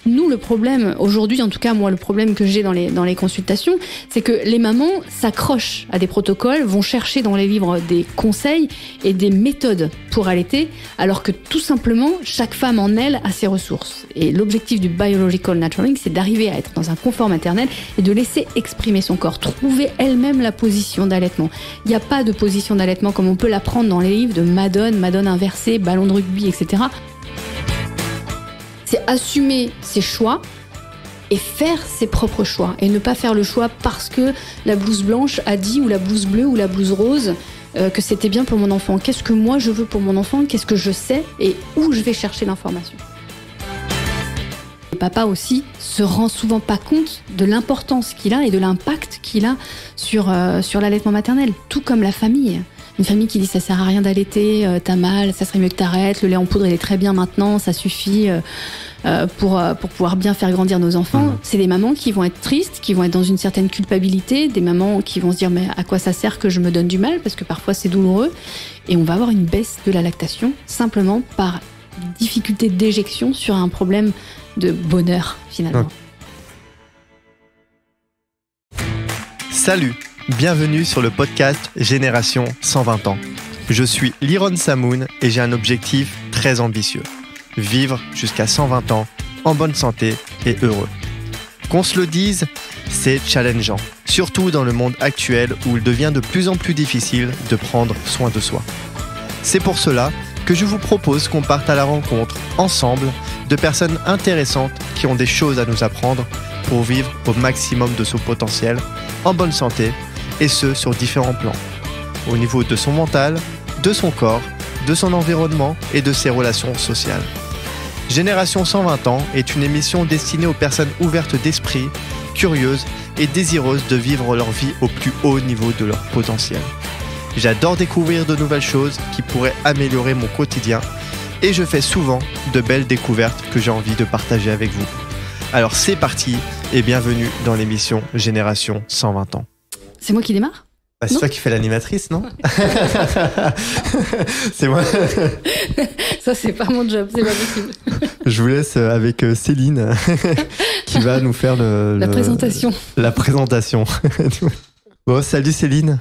Nous, le problème, aujourd'hui, en tout cas, moi, le problème que j'ai dans les consultations, c'est que les mamans s'accrochent à des protocoles, vont chercher dans les livres des conseils et des méthodes pour allaiter, alors que tout simplement, chaque femme en elle a ses ressources. Et l'objectif du Biological Nurturing, c'est d'arriver à être dans un confort maternel et de laisser exprimer son corps, trouver elle-même la position d'allaitement. Il n'y a pas de position d'allaitement comme on peut l'apprendre dans les livres de Madone inversée, ballon de rugby, etc. C'est assumer ses choix et faire ses propres choix. Et ne pas faire le choix parce que la blouse blanche a dit, ou la blouse bleue, ou la blouse rose, que c'était bien pour mon enfant. Qu'est-ce que moi je veux pour mon enfant ? Qu'est-ce que je sais ? Et où je vais chercher l'information ? Le papa aussi se rend souvent pas compte de l'importance qu'il a et de l'impact qu'il a sur l'allaitement maternel, tout comme la famille. Une famille qui dit ça sert à rien d'allaiter, t'as mal, ça serait mieux que t'arrêtes, le lait en poudre il est très bien maintenant, ça suffit pour pouvoir bien faire grandir nos enfants. C'est des mamans qui vont être tristes, qui vont être dans une certaine culpabilité, des mamans qui vont se dire mais à quoi ça sert que je me donne du mal, parce que parfois c'est douloureux, et on va avoir une baisse de la lactation simplement par difficulté d'éjection sur un problème de bonheur finalement. Salut, bienvenue sur le podcast Génération 120 ans. Je suis Liron Samoun et j'ai un objectif très ambitieux. Vivre jusqu'à 120 ans, en bonne santé et heureux. Qu'on se le dise, c'est challengeant, surtout dans le monde actuel où il devient de plus en plus difficile de prendre soin de soi. C'est pour cela que je vous propose qu'on parte à la rencontre, ensemble, de personnes intéressantes qui ont des choses à nous apprendre pour vivre au maximum de son potentiel, en bonne santé, et ce, sur différents plans. Au niveau de son mental, de son corps, de son environnement et de ses relations sociales. Génération 120 ans est une émission destinée aux personnes ouvertes d'esprit, curieuses et désireuses de vivre leur vie au plus haut niveau de leur potentiel. J'adore découvrir de nouvelles choses qui pourraient améliorer mon quotidien et je fais souvent de belles découvertes que j'ai envie de partager avec vous. Alors c'est parti et bienvenue dans l'émission Génération 120 ans. C'est moi qui démarre ? C'est toi qui fais l'animatrice, non ? C'est moi. Ça, c'est pas mon job, c'est pas possible. Je vous laisse avec Céline qui va nous faire la présentation. La présentation. Bon, salut Céline.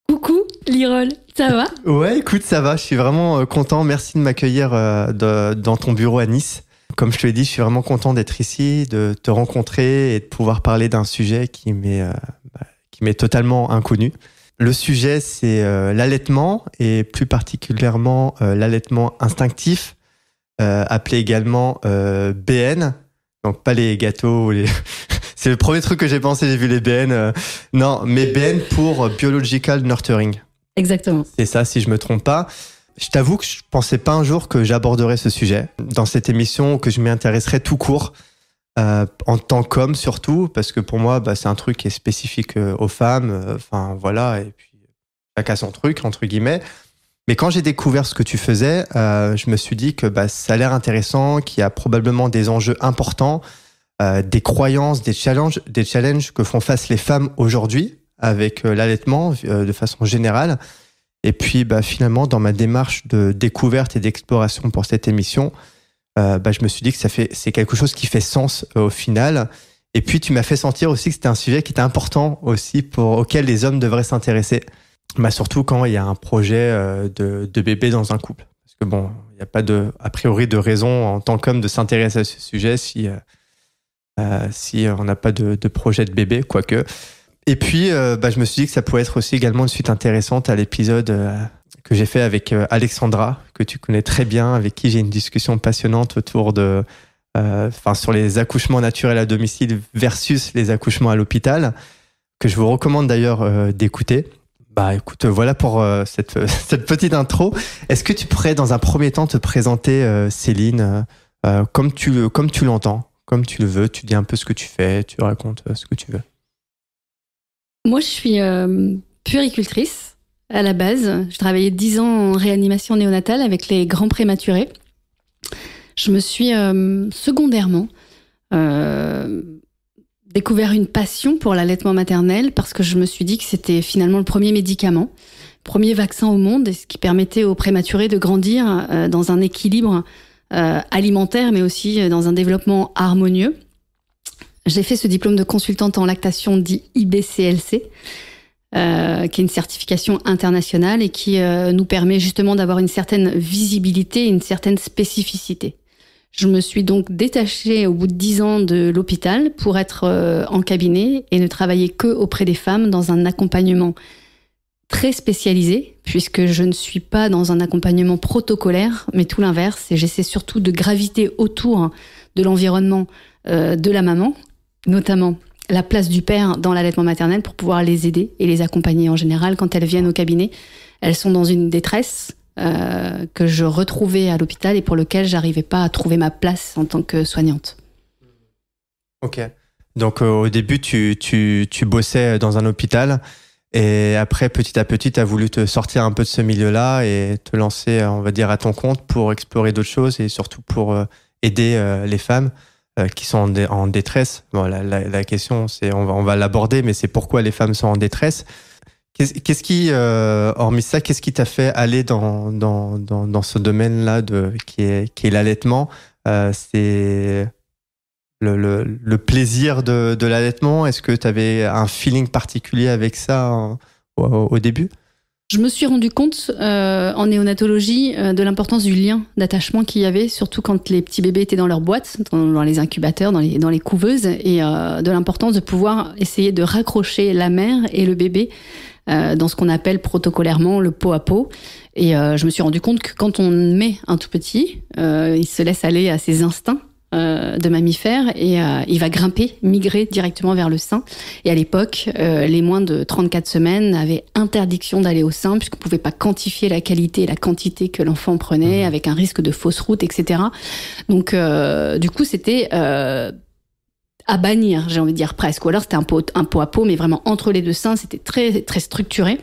Coucou Lirol, ça va ? Ouais, écoute, ça va. Je suis vraiment content. Merci de m'accueillir dans ton bureau à Nice. Comme je te l'ai dit, je suis vraiment content d'être ici, de te rencontrer et de pouvoir parler d'un sujet qui m'est totalement inconnu. Le sujet, c'est l'allaitement et plus particulièrement l'allaitement instinctif, appelé également BN. Donc pas les gâteaux, c'est le premier truc que j'ai pensé, j'ai vu les BN. Non, mais BN pour Biological Nurturing. Exactement. C'est ça, si je me trompe pas. Je t'avoue que je pensais pas un jour que j'aborderais ce sujet dans cette émission, que je m'y intéresserais tout court. En tant qu'homme surtout, parce que pour moi c'est un truc qui est spécifique aux femmes, voilà, et puis chacun son truc entre guillemets. Mais quand j'ai découvert ce que tu faisais, je me suis dit que ça a l'air intéressant, qu'il y a probablement des enjeux importants, des croyances, des challenges que font face les femmes aujourd'hui avec l'allaitement de façon générale. Et puis finalement dans ma démarche de découverte et d'exploration pour cette émission, je me suis dit que c'est quelque chose qui fait sens au final. Et puis tu m'as fait sentir aussi que c'était un sujet qui était important aussi auquel les hommes devraient s'intéresser. Surtout quand il y a un projet de bébé dans un couple. Parce que il n'y a pas a priori de raison en tant qu'homme de s'intéresser à ce sujet si on n'a pas de projet de bébé, quoique. Et puis je me suis dit que ça pouvait être aussi également une suite intéressante à l'épisode que j'ai fait avec Alexandra, que tu connais très bien, avec qui j'ai une discussion passionnante autour sur les accouchements naturels à domicile versus les accouchements à l'hôpital, que je vous recommande d'ailleurs d'écouter. Écoute, voilà pour cette petite intro. Est-ce que tu pourrais dans un premier temps te présenter, Céline, comme tu l'entends, comme tu le veux, tu dis un peu ce que tu fais, tu racontes ce que tu veux. Moi, je suis puéricultrice. À la base, je travaillais 10 ans en réanimation néonatale avec les grands prématurés. Je me suis secondairement découvert une passion pour l'allaitement maternel parce que je me suis dit que c'était finalement le premier médicament, premier vaccin au monde, et ce qui permettait aux prématurés de grandir dans un équilibre alimentaire, mais aussi dans un développement harmonieux. J'ai fait ce diplôme de consultante en lactation dit IBCLC, qui est une certification internationale et qui nous permet justement d'avoir une certaine visibilité, une certaine spécificité. Je me suis donc détachée au bout de 10 ans de l'hôpital pour être en cabinet et ne travailler que auprès des femmes dans un accompagnement très spécialisé, puisque je ne suis pas dans un accompagnement protocolaire, mais tout l'inverse. Et j'essaie surtout de graviter autour de l'environnement de la maman, notamment la place du père dans l'allaitement maternel pour pouvoir les aider et les accompagner. En général, quand elles viennent au cabinet, elles sont dans une détresse que je retrouvais à l'hôpital et pour lequel j'arrivais pas à trouver ma place en tant que soignante. Ok. Donc au début, tu bossais dans un hôpital et après, petit à petit, tu as voulu te sortir un peu de ce milieu-là et te lancer, on va dire, à ton compte pour explorer d'autres choses et surtout pour aider les femmes qui sont en détresse. Bon, la question, c'est, on va l'aborder, mais c'est pourquoi les femmes sont en détresse. Qu'est-ce qui, hormis ça, qu'est-ce qui t'a fait aller dans ce domaine-là qui est l'allaitement? C'est le plaisir de l'allaitement. Est-ce que tu avais un feeling particulier avec ça au début? Je me suis rendu compte en néonatologie de l'importance du lien d'attachement qu'il y avait, surtout quand les petits bébés étaient dans leur boîte, dans les incubateurs, dans les couveuses, et de l'importance de pouvoir essayer de raccrocher la mère et le bébé dans ce qu'on appelle protocolairement le pot à pot. Et je me suis rendu compte que quand on met un tout petit, il se laisse aller à ses instincts de mammifère et il va grimper, migrer directement vers le sein. Et à l'époque, les moins de 34 semaines avaient interdiction d'aller au sein puisqu'on ne pouvait pas quantifier la qualité et la quantité que l'enfant prenait avec un risque de fausse route, etc. Donc, du coup, c'était à bannir, j'ai envie de dire presque. Ou alors c'était un pot à pot, mais vraiment entre les deux seins, c'était très, très structuré.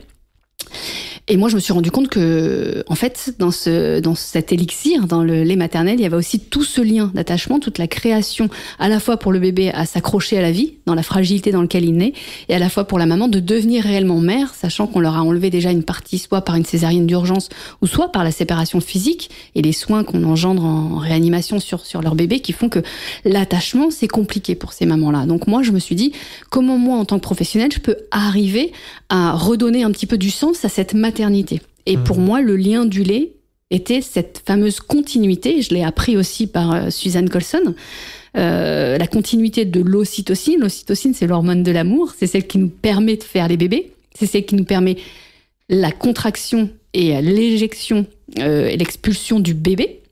Et moi, je me suis rendu compte que, en fait, dans cet élixir, dans le lait maternel, il y avait aussi tout ce lien d'attachement, toute la création, à la fois pour le bébé à s'accrocher à la vie, dans la fragilité dans laquelle il naît, et à la fois pour la maman de devenir réellement mère, sachant qu'on leur a enlevé déjà une partie, soit par une césarienne d'urgence, ou soit par la séparation physique et les soins qu'on engendre en réanimation sur leur bébé, qui font que l'attachement, c'est compliqué pour ces mamans-là. Donc moi, je me suis dit, comment moi, en tant que professionnelle, je peux arriver à redonner un petit peu du sens à cette maternité. Et pour moi, le lien du lait était cette fameuse continuité, je l'ai appris aussi par Suzanne Colson, la continuité de l'ocytocine. L'ocytocine, c'est l'hormone de l'amour, c'est celle qui nous permet de faire les bébés, c'est celle qui nous permet la contraction et l'éjection, et l'expulsion du bébé,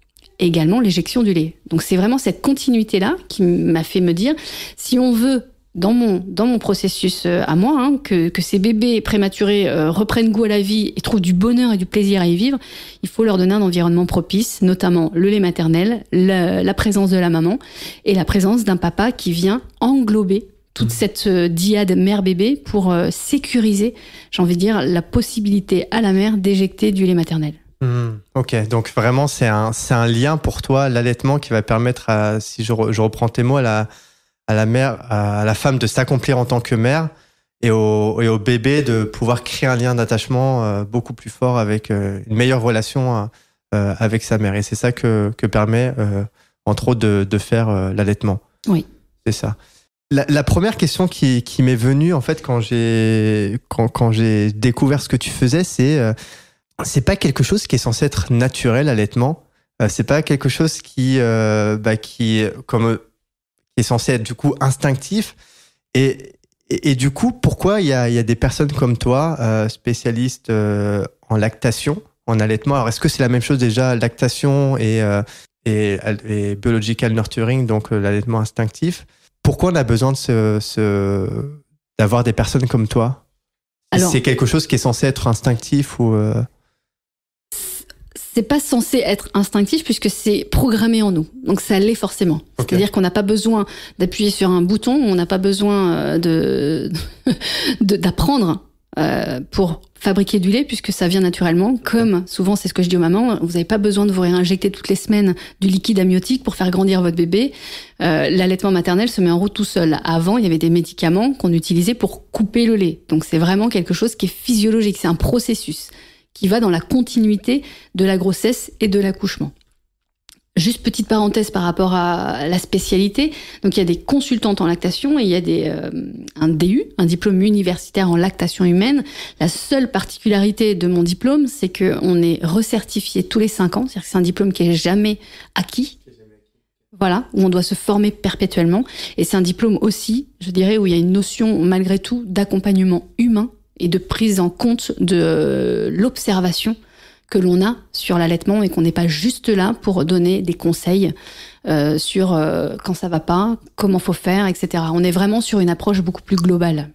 et également l'éjection du lait. Donc c'est vraiment cette continuité-là qui m'a fait me dire, si on veut dans mon processus à moi, que ces bébés prématurés reprennent goût à la vie et trouvent du bonheur et du plaisir à y vivre, il faut leur donner un environnement propice, notamment le lait maternel, la présence de la maman et la présence d'un papa qui vient englober toute cette dyade mère-bébé pour sécuriser, j'ai envie de dire, la possibilité à la mère d'éjecter du lait maternel. Ok, donc vraiment c'est un lien pour toi, l'allaitement, qui va permettre, si je reprends tes mots, à la mère, à la femme de s'accomplir en tant que mère et au bébé de pouvoir créer un lien d'attachement beaucoup plus fort avec une meilleure relation avec sa mère. Et c'est ça que permet, entre autres, de faire l'allaitement. Oui. C'est ça. La première question qui m'est venue, en fait, quand j'ai découvert ce que tu faisais, c'est pas quelque chose qui est censé être naturel, l'allaitement. C'est pas quelque chose qui est censé être du coup instinctif. Et du coup, pourquoi il y a des personnes comme toi, spécialistes en lactation, en allaitement? Alors, est-ce que c'est la même chose déjà, lactation et biological nurturing, donc l'allaitement instinctif? Pourquoi on a besoin d'avoir des personnes comme toi? Alors, c'est quelque chose qui est censé être instinctif ou C'est pas censé être instinctif puisque c'est programmé en nous. Donc ça l'est forcément. Okay. C'est-à-dire qu'on n'a pas besoin d'appuyer sur un bouton, on n'a pas besoin d'apprendre pour fabriquer du lait puisque ça vient naturellement. Comme souvent, c'est ce que je dis aux mamans, vous n'avez pas besoin de vous réinjecter toutes les semaines du liquide amniotique pour faire grandir votre bébé. L'allaitement maternel se met en route tout seul. Avant, il y avait des médicaments qu'on utilisait pour couper le lait. Donc c'est vraiment quelque chose qui est physiologique, c'est un processus qui va dans la continuité de la grossesse et de l'accouchement. Juste petite parenthèse par rapport à la spécialité. Donc, il y a des consultantes en lactation et il y a un DU, un diplôme universitaire en lactation humaine. La seule particularité de mon diplôme, c'est qu'on est recertifié tous les 5 ans. C'est-à-dire que c'est un diplôme qui est jamais acquis. Voilà, où on doit se former perpétuellement. Et c'est un diplôme aussi, je dirais, où il y a une notion, malgré tout, d'accompagnement humain et de prise en compte de l'observation que l'on a sur l'allaitement et qu'on n'est pas juste là pour donner des conseils sur quand ça va pas, comment faut faire, etc. On est vraiment sur une approche beaucoup plus globale.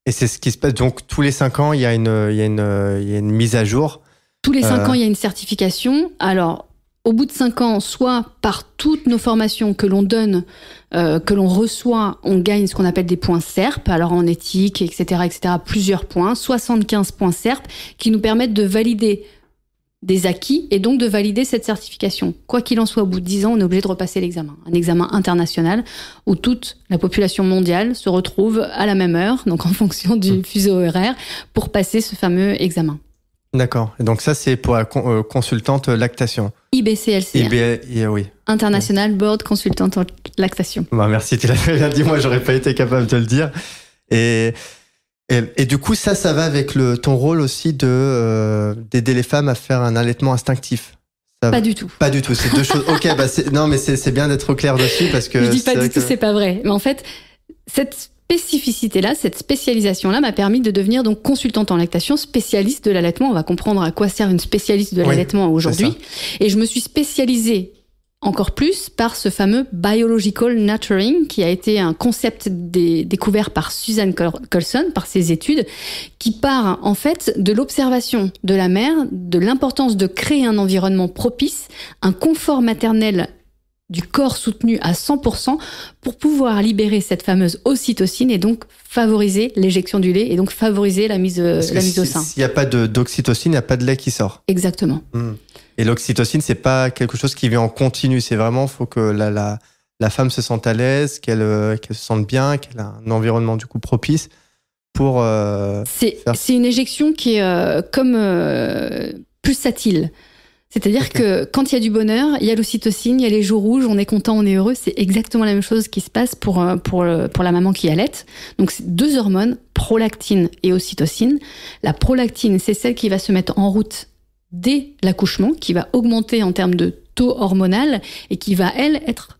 Et c'est ce qui se passe. Donc, tous les 5 ans, il y a une mise à jour. Tous les 5 ans, il y a une certification. Alors, au bout de 5 ans, soit par toutes nos formations que l'on donne, que l'on reçoit, on gagne ce qu'on appelle des points SERP, alors en éthique, etc., plusieurs points, 75 points SERP, qui nous permettent de valider des acquis et donc de valider cette certification. Quoi qu'il en soit, au bout de 10 ans, on est obligé de repasser l'examen. Un examen international où toute la population mondiale se retrouve à la même heure, donc en fonction du fuseau horaire, pour passer ce fameux examen. D'accord. Et donc ça, c'est pour la consultante lactation. IBCLCR. Oui. International Board Consultante en Lactation. Bah merci, tu l'as bien dit. Moi, j'aurais pas été capable de le dire. Et du coup, ça va avec ton rôle aussi d'aider les femmes à faire un allaitement instinctif. Pas du tout. Pas du tout. C'est deux choses. Ok, non, mais c'est bien d'être au clair dessus parce que. Je dis pas du tout, c'est pas vrai. Mais en fait, cette spécificité-là, cette spécialisation-là m'a permis de devenir donc consultante en lactation, spécialiste de l'allaitement. On va comprendre à quoi sert une spécialiste de l'allaitement aujourd'hui. Et je me suis spécialisée encore plus par ce fameux biological nurturing, qui a été un concept découvert par Suzanne Colson, par ses études, qui part en fait de l'observation de la mère, de l'importance de créer un environnement propice, un confort maternel du corps soutenu à 100% pour pouvoir libérer cette fameuse ocytocine et donc favoriser l'éjection du lait et donc favoriser la mise au sein. S'il n'y a pas d'oxytocine, il n'y a pas de lait qui sort. Exactement. Et l'oxytocine, c'est pas quelque chose qui vient en continu. C'est vraiment, faut que la femme se sente à l'aise, qu'elle se sente bien, qu'elle a un environnement du coup propice pour. C'est une éjection qui est comme pulsatile. C'est-à-dire que quand il y a du bonheur, il y a l'ocytocine, il y a les joues rouges, on est content, on est heureux. C'est exactement la même chose qui se passe pour la maman qui allaite. Donc, c'est 2 hormones, prolactine et ocytocine. La prolactine, c'est celle qui va se mettre en route dès l'accouchement, qui va augmenter en termes de taux hormonal et qui va, elle, être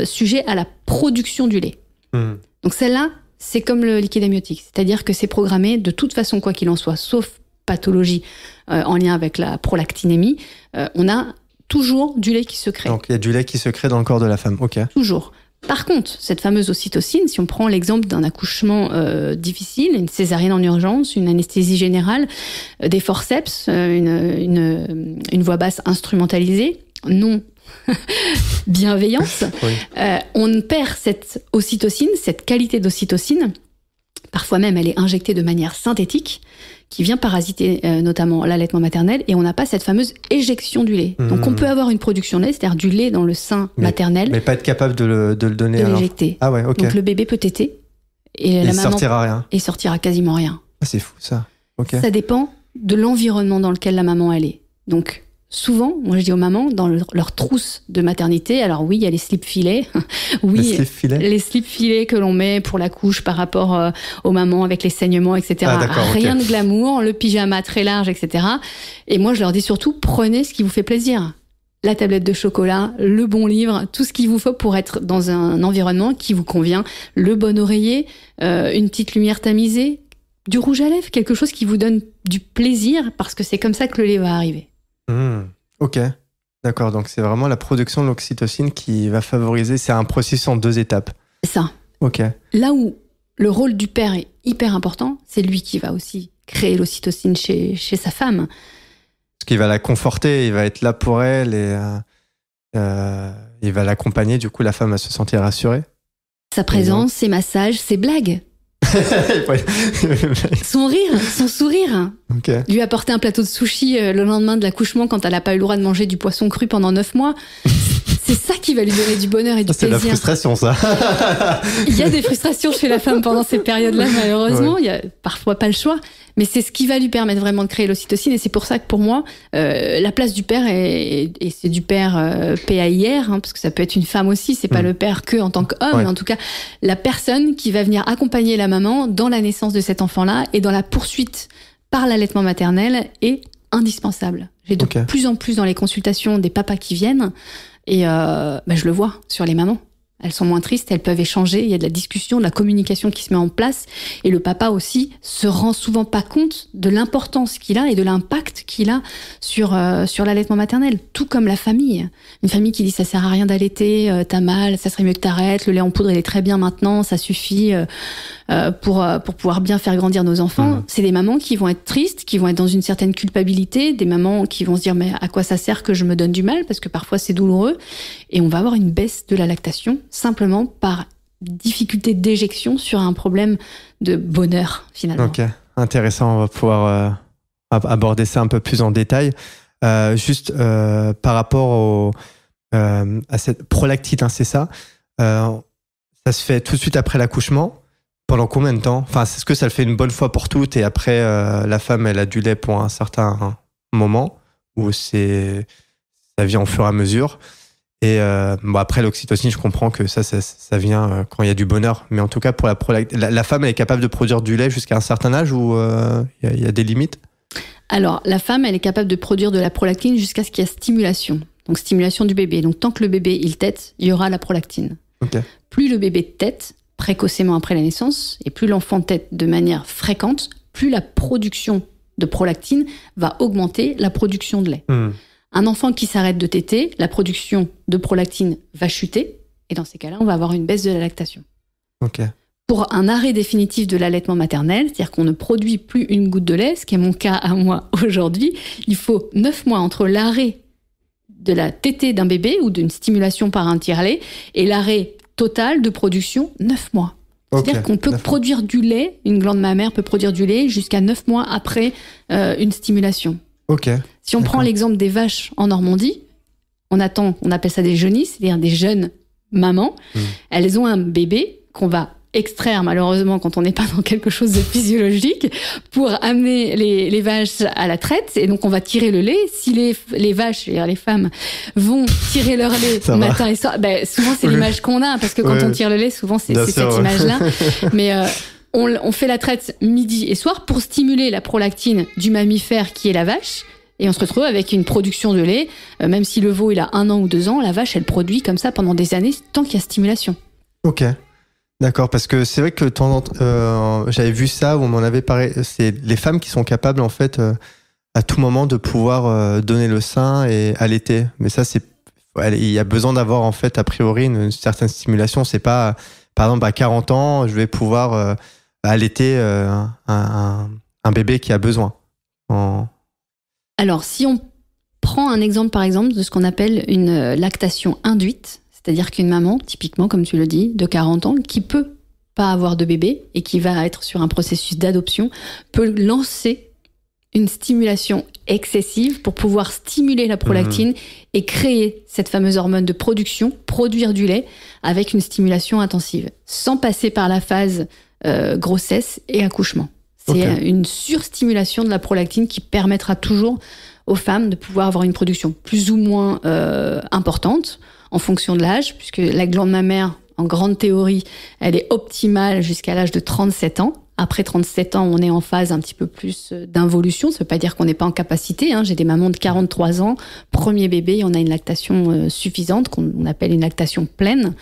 sujet à la production du lait. Donc, celle-là, c'est comme le liquide amniotique. C'est-à-dire que c'est programmé de toute façon, quoi qu'il en soit, sauf pathologie en lien avec la prolactinémie, on a toujours du lait qui se crée. Donc il y a du lait qui se crée dans le corps de la femme, ok. Toujours. Par contre, cette fameuse ocytocine, si on prend l'exemple d'un accouchement difficile, une césarienne en urgence, une anesthésie générale, des forceps, une voix basse instrumentalisée, non bienveillance, on perd cette ocytocine, cette qualité d'ocytocine. Parfois même, elle est injectée de manière synthétique, qui vient parasiter notamment l'allaitement maternel, et on n'a pas cette fameuse éjection du lait. Donc on peut avoir une production de lait, c'est-à-dire du lait dans le sein maternel. Mais pas être capable de le donner à l'éjecter. Ah ouais, ok. Donc le bébé peut téter, et la maman sortira rien. Et sortira quasiment rien. Ah, c'est fou ça. Ok. Ça dépend de l'environnement dans lequel la maman elle est. Donc souvent, moi je dis aux mamans, dans leur trousse de maternité, alors oui, il y a les slip-filets. Oui, les slip-filets que l'on met pour la couche par rapport aux mamans avec les saignements, etc. Rien de glamour, le pyjama très large, etc. Et moi je leur dis surtout, prenez ce qui vous fait plaisir. La tablette de chocolat, le bon livre, tout ce qu'il vous faut pour être dans un environnement qui vous convient. Le bon oreiller, une petite lumière tamisée, du rouge à lèvres, quelque chose qui vous donne du plaisir, parce que c'est comme ça que le lait va arriver. Ok, d'accord. Donc c'est vraiment la production de l'oxytocine qui va favoriser. C'est un processus en 2 étapes. Ça. Ok. Là où le rôle du père est hyper important, c'est lui qui va aussi créer l'ocytocine chez sa femme. Parce qu'il va la conforter, il va être là pour elle et il va l'accompagner. Du coup, la femme va se sentir rassurée. Sa présence, ses massages, ses blagues. Son rire, son sourire. Lui apporter un plateau de sushi le lendemain de l'accouchement quand elle n'a pas eu le droit de manger du poisson cru pendant 9 mois. C'est ça qui va lui donner du bonheur et du plaisir. C'est la frustration, ça. Il y a des frustrations chez la femme pendant ces périodes-là, malheureusement. Il y a parfois pas le choix. Mais c'est ce qui va lui permettre vraiment de créer l'ocytocine. Et c'est pour ça que pour moi, la place du père, et c'est du père PAIR, parce que ça peut être une femme aussi, c'est pas le père que en tant qu'homme, mais en tout cas, la personne qui va venir accompagner la maman dans la naissance de cet enfant-là et dans la poursuite par l'allaitement maternel est indispensable. J'ai de plus en plus dans les consultations des papas qui viennent et je le vois sur les mamans. Elles sont moins tristes, elles peuvent échanger, il y a de la discussion, de la communication qui se met en place. Et le papa aussi se rend souvent pas compte de l'importance qu'il a et de l'impact qu'il a sur l'allaitement maternel. Tout comme la famille. Une famille qui dit ça sert à rien d'allaiter, t'as mal, ça serait mieux que t'arrêtes, le lait en poudre il est très bien maintenant, ça suffit pour pouvoir bien faire grandir nos enfants. C'est des mamans qui vont être tristes, qui vont être dans une certaine culpabilité, des mamans qui vont se dire mais à quoi ça sert que je me donne du mal, parce que parfois c'est douloureux. Et on va avoir une baisse de la lactation simplement par difficulté d'éjection sur un problème de bonheur, finalement. Ok, intéressant. On va pouvoir aborder ça un peu plus en détail. Juste par rapport à cette prolactine, c'est ça. Ça se fait tout de suite après l'accouchement. Pendant combien de temps? Enfin, est-ce que ça le fait une bonne fois pour toutes et après, la femme, elle a du lait pour un certain moment ou ça vient au fur et à mesure? Et après l'oxytocine, je comprends que ça vient quand il y a du bonheur. Mais en tout cas, pour la femme, elle est capable de produire du lait jusqu'à un certain âge ou il y a des limites? Alors, la femme, elle est capable de produire de la prolactine jusqu'à ce qu'il y ait stimulation. Donc, stimulation du bébé. Donc, tant que le bébé, il tète, il y aura la prolactine. Plus le bébé tète, précocement après la naissance, et plus l'enfant tète de manière fréquente, plus la production de prolactine va augmenter la production de lait. Un enfant qui s'arrête de téter, la production de prolactine va chuter, et dans ces cas-là, on va avoir une baisse de la lactation. Pour un arrêt définitif de l'allaitement maternel, c'est-à-dire qu'on ne produit plus une goutte de lait, ce qui est mon cas à moi aujourd'hui, il faut 9 mois entre l'arrêt de la tétée d'un bébé ou d'une stimulation par un tire-lait et l'arrêt total de production, 9 mois. C'est-à-dire qu'on peut produire du lait, une glande mammaire peut produire du lait jusqu'à 9 mois après une stimulation. Si on prend l'exemple des vaches en Normandie, on appelle ça des jeunisses, c'est-à-dire des jeunes mamans. Elles ont un bébé qu'on va extraire malheureusement quand on n'est pas dans quelque chose de physiologique pour amener les vaches à la traite, et donc on va tirer le lait. Si les vaches, c'est-à-dire les femmes, vont tirer leur lait matin et soir, souvent c'est l'image qu'on a, parce que quand on tire le lait, souvent c'est cette image-là. Mais on fait la traite midi et soir pour stimuler la prolactine du mammifère qui est la vache. Et on se retrouve avec une production de lait, même si le veau il a 1 an ou 2 ans, la vache elle produit comme ça pendant des années tant qu'il y a stimulation. D'accord, parce que c'est vrai que j'avais vu ça, où on m'en avait parlé, c'est les femmes qui sont capables en fait à tout moment de pouvoir donner le sein et allaiter. Mais ça, il y a besoin d'avoir en fait a priori une certaine stimulation. C'est pas, par exemple, à 40 ans, je vais pouvoir allaiter un bébé qui a besoin. Alors, si on prend un exemple, par exemple, de ce qu'on appelle une lactation induite, c'est-à-dire qu'une maman, typiquement, comme tu le dis, de 40 ans, qui peut pas avoir de bébé et qui va être sur un processus d'adoption, peut lancer une stimulation excessive pour pouvoir stimuler la prolactine et créer cette fameuse hormone de production, produire du lait avec une stimulation intensive, sans passer par la phase grossesse et accouchement. C'est une surstimulation de la prolactine qui permettra toujours aux femmes de pouvoir avoir une production plus ou moins importante en fonction de l'âge, puisque la glande mammaire, en grande théorie, elle est optimale jusqu'à l'âge de 37 ans. Après 37 ans, on est en phase un petit peu plus d'involution. Ça ne veut pas dire qu'on n'est pas en capacité. J'ai des mamans de 43 ans, premier bébé, on a une lactation suffisante, qu'on appelle une lactation pleine.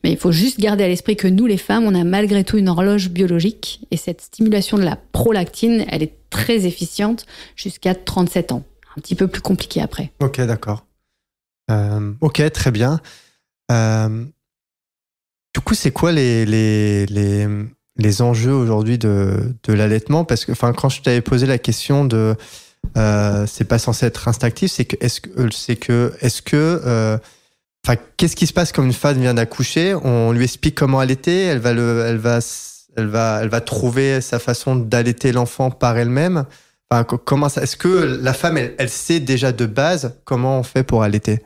Mais il faut juste garder à l'esprit que nous, les femmes, on a malgré tout une horloge biologique. Et cette stimulation de la prolactine, elle est très efficiente jusqu'à 37 ans. Un petit peu plus compliqué après. Ok, d'accord. Très bien. Du coup, c'est quoi les enjeux aujourd'hui de l'allaitement? Parce que quand je t'avais posé la question de c'est pas censé être instinctif, c'est que qu'est-ce qui se passe quand une femme vient d'accoucher? On lui explique comment allaiter, elle va trouver sa façon d'allaiter l'enfant par elle-même. Comment ça? Est-ce que la femme elle sait déjà de base comment on fait pour allaiter?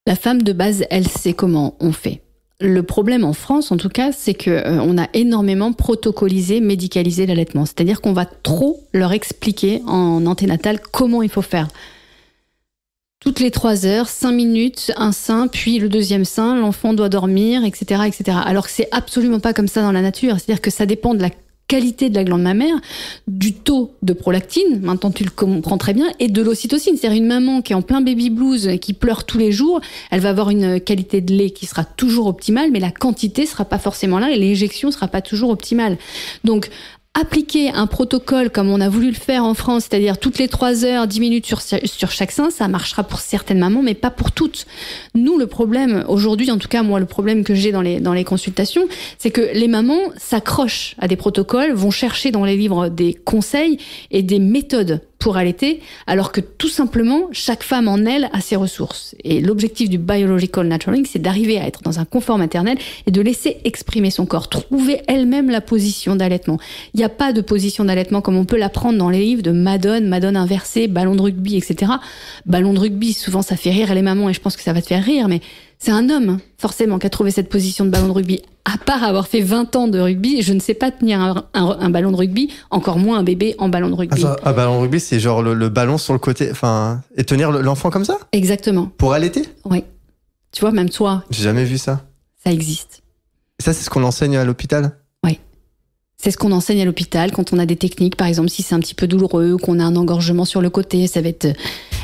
La femme de base, elle sait comment on fait. le problème en France, en tout cas, c'est que on a énormément protocolisé, médicalisé l'allaitement. C'est-à-dire qu'on va trop leur expliquer en anténatal comment il faut faire. Toutes les 3 heures, 5 minutes, un sein, puis le deuxième sein, l'enfant doit dormir, etc., etc. Alors que c'est absolument pas comme ça dans la nature. C'est-à-dire que ça dépend de la qualité de la glande mammaire, du taux de prolactine, maintenant tu le comprends très bien, et de l'ocytocine. C'est-à-dire une maman qui est en plein baby blues, qui pleure tous les jours, elle va avoir une qualité de lait qui sera toujours optimale, mais la quantité sera pas forcément là et l'éjection sera pas toujours optimale. Donc, appliquer un protocole comme on a voulu le faire en France, c'est-à-dire toutes les 3 heures, 10 minutes sur chaque sein, ça marchera pour certaines mamans, mais pas pour toutes. Nous, le problème, aujourd'hui, en tout cas, moi, le problème que j'ai dans les consultations, c'est que les mamans s'accrochent à des protocoles, vont chercher dans les livres des conseils et des méthodes pour allaiter, alors que tout simplement, chaque femme en elle a ses ressources. Et l'objectif du Biological Naturaling, c'est d'arriver à être dans un confort maternel et de laisser exprimer son corps, trouver elle-même la position d'allaitement. Il n'y a pas de position d'allaitement comme on peut l'apprendre dans les livres de Madone inversée, ballon de rugby, etc. Ballon de rugby, souvent ça fait rire les mamans et je pense que ça va te faire rire, mais c'est un homme, forcément, qui a trouvé cette position de ballon de rugby. À part avoir fait 20 ans de rugby, je ne sais pas tenir un ballon de rugby, encore moins un bébé en ballon de rugby. Un ballon de rugby, c'est genre le ballon sur le côté, enfin, et tenir l'enfant comme ça ? Exactement. Pour allaiter ? Oui. Tu vois, même toi. J'ai jamais vu ça. Ça existe. Et ça, c'est ce qu'on enseigne à l'hôpital ? Oui. C'est ce qu'on enseigne à l'hôpital quand on a des techniques, par exemple, si c'est un petit peu douloureux ou qu'on a un engorgement sur le côté, ça va être...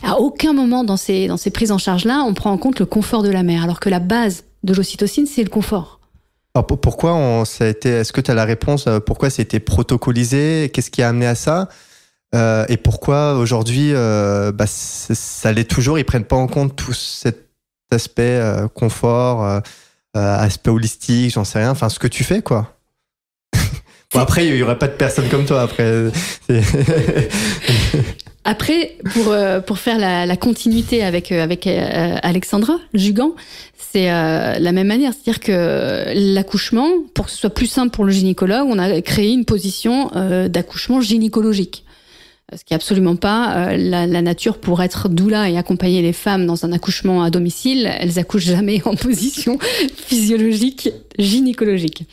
À aucun moment dans ces prises en charge-là, on prend en compte le confort de la mère, alors que la base de l'ocytocine, c'est le confort. Alors pourquoi ça a été... Est-ce que tu as la réponse ? Pourquoi c'était protocolisé ? Qu'est-ce qui a amené à ça ? Et pourquoi aujourd'hui, ça l'est toujours, ils prennent pas en compte tout cet aspect confort, aspect holistique, j'en sais rien, enfin ce que tu fais, quoi. Bon, après, il y aurait pas de personne comme toi, après. Après, pour faire la continuité avec Alexandra Jugan, c'est la même manière. C'est-à-dire que l'accouchement, pour que ce soit plus simple pour le gynécologue, on a créé une position d'accouchement gynécologique. Ce qui est absolument pas la nature pour être doula et accompagner les femmes dans un accouchement à domicile. Elles accouchent jamais en position physiologique gynécologique.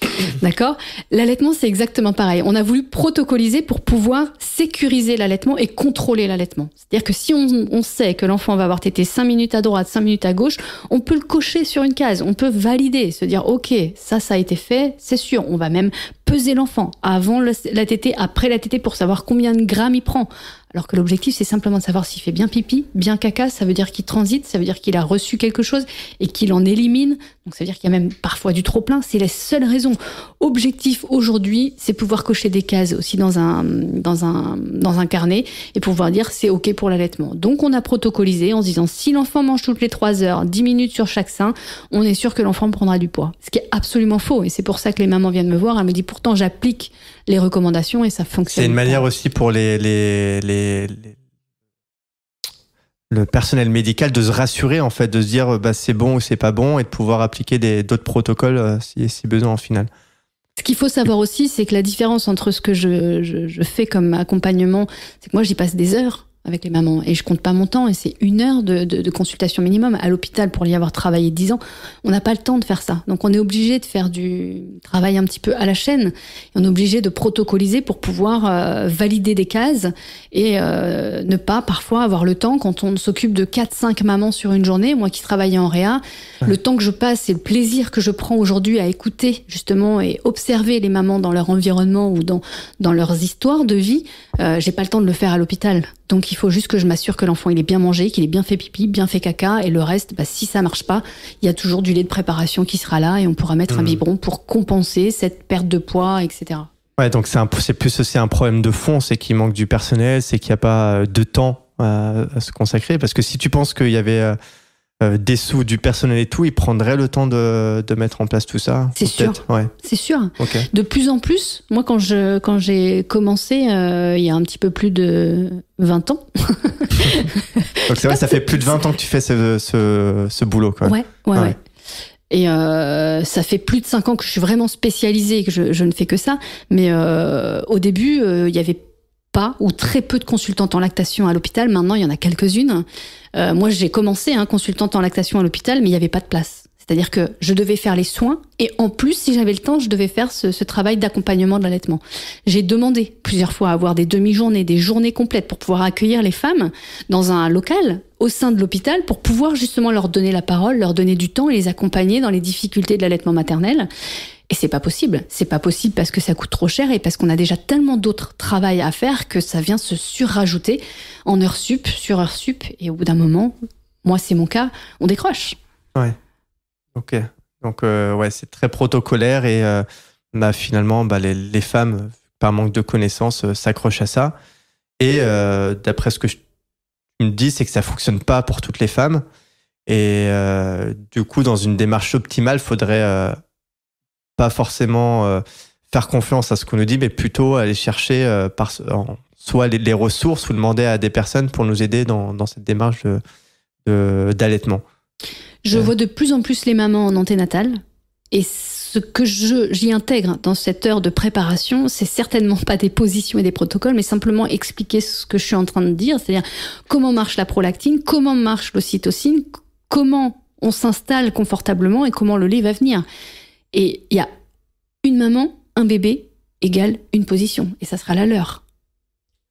D'accord ? L'allaitement, c'est exactement pareil. On a voulu protocoliser pour pouvoir sécuriser l'allaitement et contrôler l'allaitement. C'est-à-dire que si on sait que l'enfant va avoir tété 5 minutes à droite, 5 minutes à gauche, on peut le cocher sur une case. On peut valider, se dire, OK, ça a été fait, c'est sûr. On va même peser l'enfant avant la tétée, après la tétée pour savoir combien de grammes il prend. Alors que l'objectif, c'est simplement de savoir s'il fait bien pipi, bien caca, ça veut dire qu'il transite, ça veut dire qu'il a reçu quelque chose et qu'il en élimine. Donc ça veut dire qu'il y a même parfois du trop-plein. C'est la seule raison. Objectif aujourd'hui, c'est pouvoir cocher des cases aussi dans un carnet et pouvoir dire c'est OK pour l'allaitement. Donc on a protocolisé en se disant si l'enfant mange toutes les 3 heures, 10 minutes sur chaque sein, on est sûr que l'enfant prendra du poids. Ce qui est absolument faux. Et c'est pour ça que les mamans viennent me voir. Elles me disent pourtant j'applique les recommandations et ça fonctionne. C'est une manière aussi pour le personnel médical de se rassurer, en fait, de se dire c'est bon ou c'est pas bon et de pouvoir appliquer d'autres protocoles si besoin en final. Ce qu'il faut savoir aussi, c'est que la différence entre ce que je fais comme accompagnement, c'est que moi j'y passe des heures avec les mamans et je compte pas mon temps et c'est 1 heure de consultation minimum à l'hôpital pour y avoir travaillé 10 ans. On n'a pas le temps de faire ça. Donc on est obligé de faire du travail un petit peu à la chaîne. Et on est obligé de protocoliser pour pouvoir valider des cases et ne pas parfois avoir le temps quand on s'occupe de 4-5 mamans sur une journée. Moi qui travaillais en réa, le temps que je passe et le plaisir que je prends aujourd'hui à écouter justement et observer les mamans dans leur environnement ou dans leurs histoires de vie, j'ai pas le temps de le faire à l'hôpital. Donc il faut juste que je m'assure que l'enfant il est bien mangé, qu'il est bien fait pipi, bien fait caca et le reste, si ça marche pas, il y a toujours du lait de préparation qui sera là et on pourra mettre un biberon pour compenser cette perte de poids, etc. Ouais, donc c'est plus aussi un problème de fond, c'est qu'il manque du personnel, c'est qu'il n'y a pas de temps à se consacrer parce que si tu penses qu'il y avait des sous, du personnel et tout, ils prendraient le temps de mettre en place tout ça. C'est sûr. Ouais. C'est sûr. Okay. De plus en plus, moi quand j'ai commencé il y a un petit peu plus de 20 ans. Donc c'est vrai, ça fait plus de 20 ans que tu fais ce boulot, quoi. Ouais. Et ça fait plus de 5 ans que je suis vraiment spécialisée et que je ne fais que ça. Mais au début, il y avait pas ou très peu de consultantes en lactation à l'hôpital. Maintenant, il y en a quelques-unes. Moi, j'ai commencé consultante en lactation à l'hôpital, mais il n'y avait pas de place. C'est-à-dire que je devais faire les soins et en plus, si j'avais le temps, je devais faire ce travail d'accompagnement de l'allaitement. J'ai demandé plusieurs fois à avoir des demi-journées, des journées complètes pour pouvoir accueillir les femmes dans un local au sein de l'hôpital pour pouvoir justement leur donner la parole, leur donner du temps et les accompagner dans les difficultés de l'allaitement maternel. Et c'est pas possible. C'est pas possible parce que ça coûte trop cher et parce qu'on a déjà tellement d'autres travail à faire que ça vient se surrajouter en heures sup, sur heures sup. Et au bout d'un moment, moi c'est mon cas, on décroche. Ouais. Ok. Donc, ouais, c'est très protocolaire et finalement, les femmes, par manque de connaissances, s'accrochent à ça. Et d'après ce que tu me dis, c'est que ça fonctionne pas pour toutes les femmes. Et du coup, dans une démarche optimale, faudrait pas forcément faire confiance à ce qu'on nous dit, mais plutôt aller chercher soit les ressources ou demander à des personnes pour nous aider dans cette démarche d'allaitement. Je vois de plus en plus les mamans en anténatale et ce que j'y intègre dans cette heure de préparation, c'est certainement pas des positions et des protocoles, mais simplement expliquer ce que je suis en train de dire, c'est-à-dire comment marche la prolactine, comment marche l'ocytocine, comment on s'installe confortablement et comment le lait va venir. Et il y a une maman, un bébé égale une position et ça sera la leur.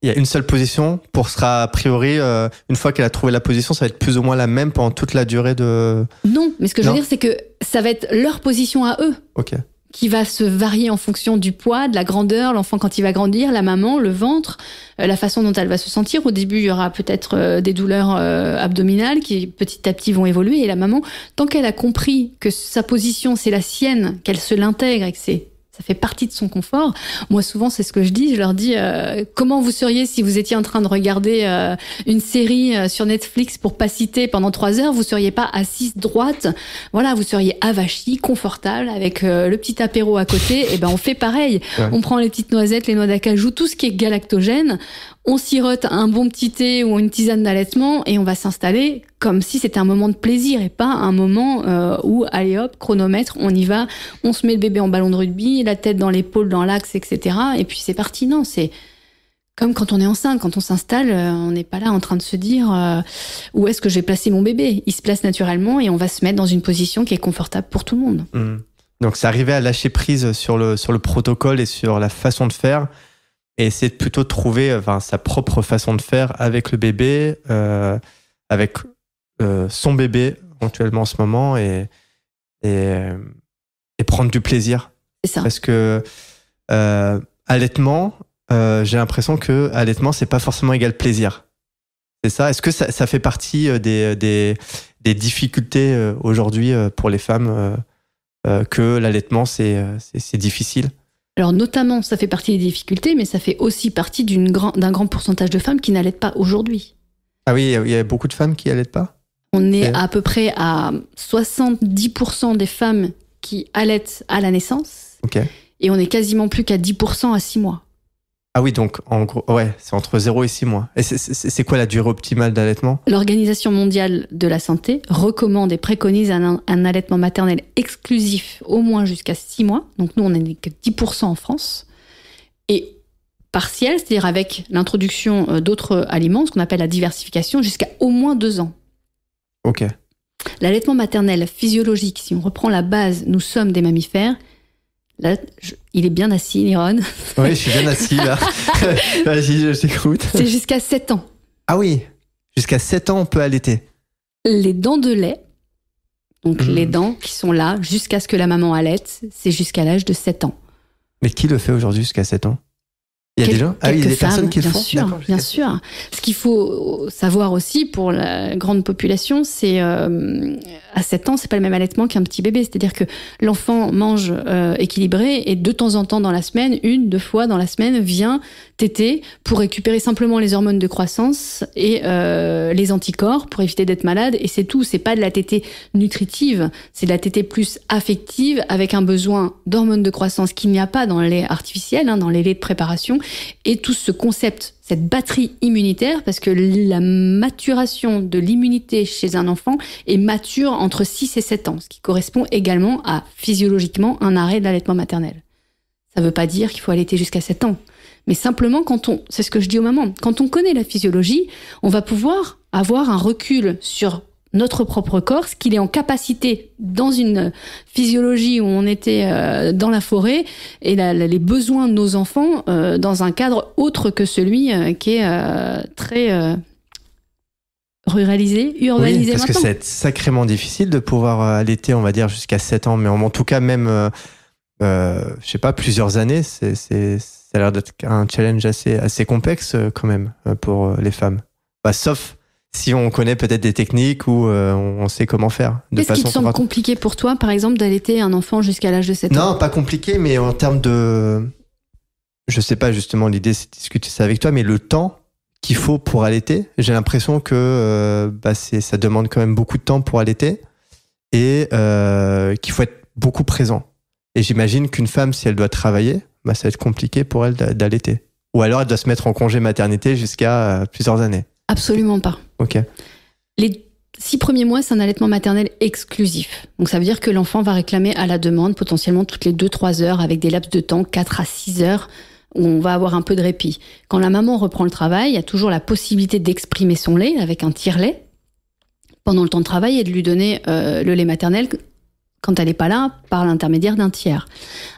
Il y a une seule position sera a priori, une fois qu'elle a trouvé la position, ça va être plus ou moins la même pendant toute la durée de... Non, mais ce que je veux dire, c'est que ça va être leur position à eux. Ok. Qui va se varier en fonction du poids, de la grandeur, l'enfant quand il va grandir, la maman, le ventre, la façon dont elle va se sentir. Au début, il y aura peut-être des douleurs abdominales qui petit à petit vont évoluer. Et la maman, tant qu'elle a compris que sa position, c'est la sienne, qu'elle se l'intègre et que ça fait partie de son confort. Moi, souvent, c'est ce que je dis. Je leur dis, comment vous seriez si vous étiez en train de regarder une série sur Netflix pour pas citer pendant 3 heures, vous seriez pas assise droite. Voilà, vous seriez avachie, confortable, avec le petit apéro à côté. Et ben, on fait pareil. Ouais. On prend les petites noisettes, les noix d'acajou, tout ce qui est galactogène. On sirote un bon petit thé ou une tisane d'allaitement et on va s'installer comme si c'était un moment de plaisir et pas un moment où, allez hop, chronomètre, on y va, on se met le bébé en ballon de rugby, la tête dans l'épaule, dans l'axe, etc. Et puis c'est parti. Non, c'est comme quand on est enceinte, quand on s'installe, on n'est pas là en train de se dire où est-ce que je vais placer mon bébé. Il se place naturellement et on va se mettre dans une position qui est confortable pour tout le monde. Mmh. Donc c'est arriver à lâcher prise sur le protocole et sur la façon de faire. Et essayer de plutôt trouver sa propre façon de faire avec le bébé, avec son bébé éventuellement en ce moment et prendre du plaisir. C'est ça. Parce que allaitement, j'ai l'impression que allaitement, c'est pas forcément égal plaisir. C'est ça. Est-ce que ça fait partie des difficultés aujourd'hui pour les femmes que l'allaitement, c'est difficile? Alors notamment, ça fait partie des difficultés, mais ça fait aussi partie d'un grand pourcentage de femmes qui n'allaitent pas aujourd'hui. Ah oui, il y a beaucoup de femmes qui n'allaitent pas ? On est à peu près à 70% des femmes qui allaitent à la naissance. Okay. Et on est quasiment plus qu'à 10% à 6 mois. Ah oui, donc en gros, ouais, c'est entre 0 et 6 mois. Et c'est quoi la durée optimale d'allaitement ? L'Organisation mondiale de la santé recommande et préconise un allaitement maternel exclusif au moins jusqu'à 6 mois. Donc nous, on n'est que 10% en France. Et partiel, c'est-à-dire avec l'introduction d'autres aliments, ce qu'on appelle la diversification, jusqu'à au moins 2 ans. Ok. L'allaitement maternel physiologique, si on reprend la base, nous sommes des mammifères. Là, il est bien assis, Liron. Oui, je suis bien assis, là. Vas-y, je t'écoute. C'est jusqu'à 7 ans. Ah oui, jusqu'à 7 ans, on peut allaiter. Les dents de lait, donc les dents qui sont là jusqu'à ce que la maman allaite, c'est jusqu'à l'âge de 7 ans. Mais qui le fait aujourd'hui jusqu'à 7 ans ? Il y a des gens, il y a des personnes qui le font. Bien sûr. Ce qu'il faut savoir aussi pour la grande population, c'est à 7 ans, c'est pas le même allaitement qu'un petit bébé. C'est-à-dire que l'enfant mange équilibré et de temps en temps dans la semaine, 1-2 fois dans la semaine, vient téter pour récupérer simplement les hormones de croissance et les anticorps pour éviter d'être malade. Et c'est tout. C'est pas de la tétée nutritive, c'est de la tétée plus affective avec un besoin d'hormones de croissance qu'il n'y a pas dans le lait artificiel, dans les laits de préparation. Et tout ce concept, cette batterie immunitaire, parce que la maturation de l'immunité chez un enfant est mature entre 6 et 7 ans, ce qui correspond également à, physiologiquement, un arrêt de l'allaitement maternel. Ça ne veut pas dire qu'il faut allaiter jusqu'à 7 ans. Mais simplement, c'est ce que je dis aux mamans, quand on connaît la physiologie, on va pouvoir avoir un recul sur notre propre corps, ce qu'il est en capacité, dans une physiologie où on était dans la forêt, et les besoins de nos enfants dans un cadre autre que celui qui est très ruralisé, urbanisé. Oui, parce maintenant. que c'est sacrément difficile de pouvoir allaiter, on va dire, jusqu'à 7 ans, mais en tout cas même, je sais pas, plusieurs années, ça a l'air d'être un challenge assez complexe quand même pour les femmes. Bah, sauf si on connaît peut-être des techniques où on sait comment faire. Qu'est-ce qui te semble compliqué pour toi, par exemple, d'allaiter un enfant jusqu'à l'âge de 7 ans? Non, pas compliqué, mais en termes de... Je sais pas, justement, l'idée c'est de discuter ça avec toi, mais le temps qu'il faut pour allaiter, j'ai l'impression que ça demande quand même beaucoup de temps pour allaiter et qu'il faut être beaucoup présent. Et j'imagine qu'une femme, si elle doit travailler, ça va être compliqué pour elle d'allaiter. Ou alors elle doit se mettre en congé maternité jusqu'à plusieurs années. Absolument pas. Ok. Les 6 premiers mois, c'est un allaitement maternel exclusif. Donc ça veut dire que l'enfant va réclamer à la demande, potentiellement toutes les 2-3 heures, avec des laps de temps, 4 à 6 heures, où on va avoir un peu de répit. Quand la maman reprend le travail, il y a toujours la possibilité d'exprimer son lait avec un tire-lait pendant le temps de travail et de lui donner le lait maternel quand elle n'est pas là, par l'intermédiaire d'un tiers.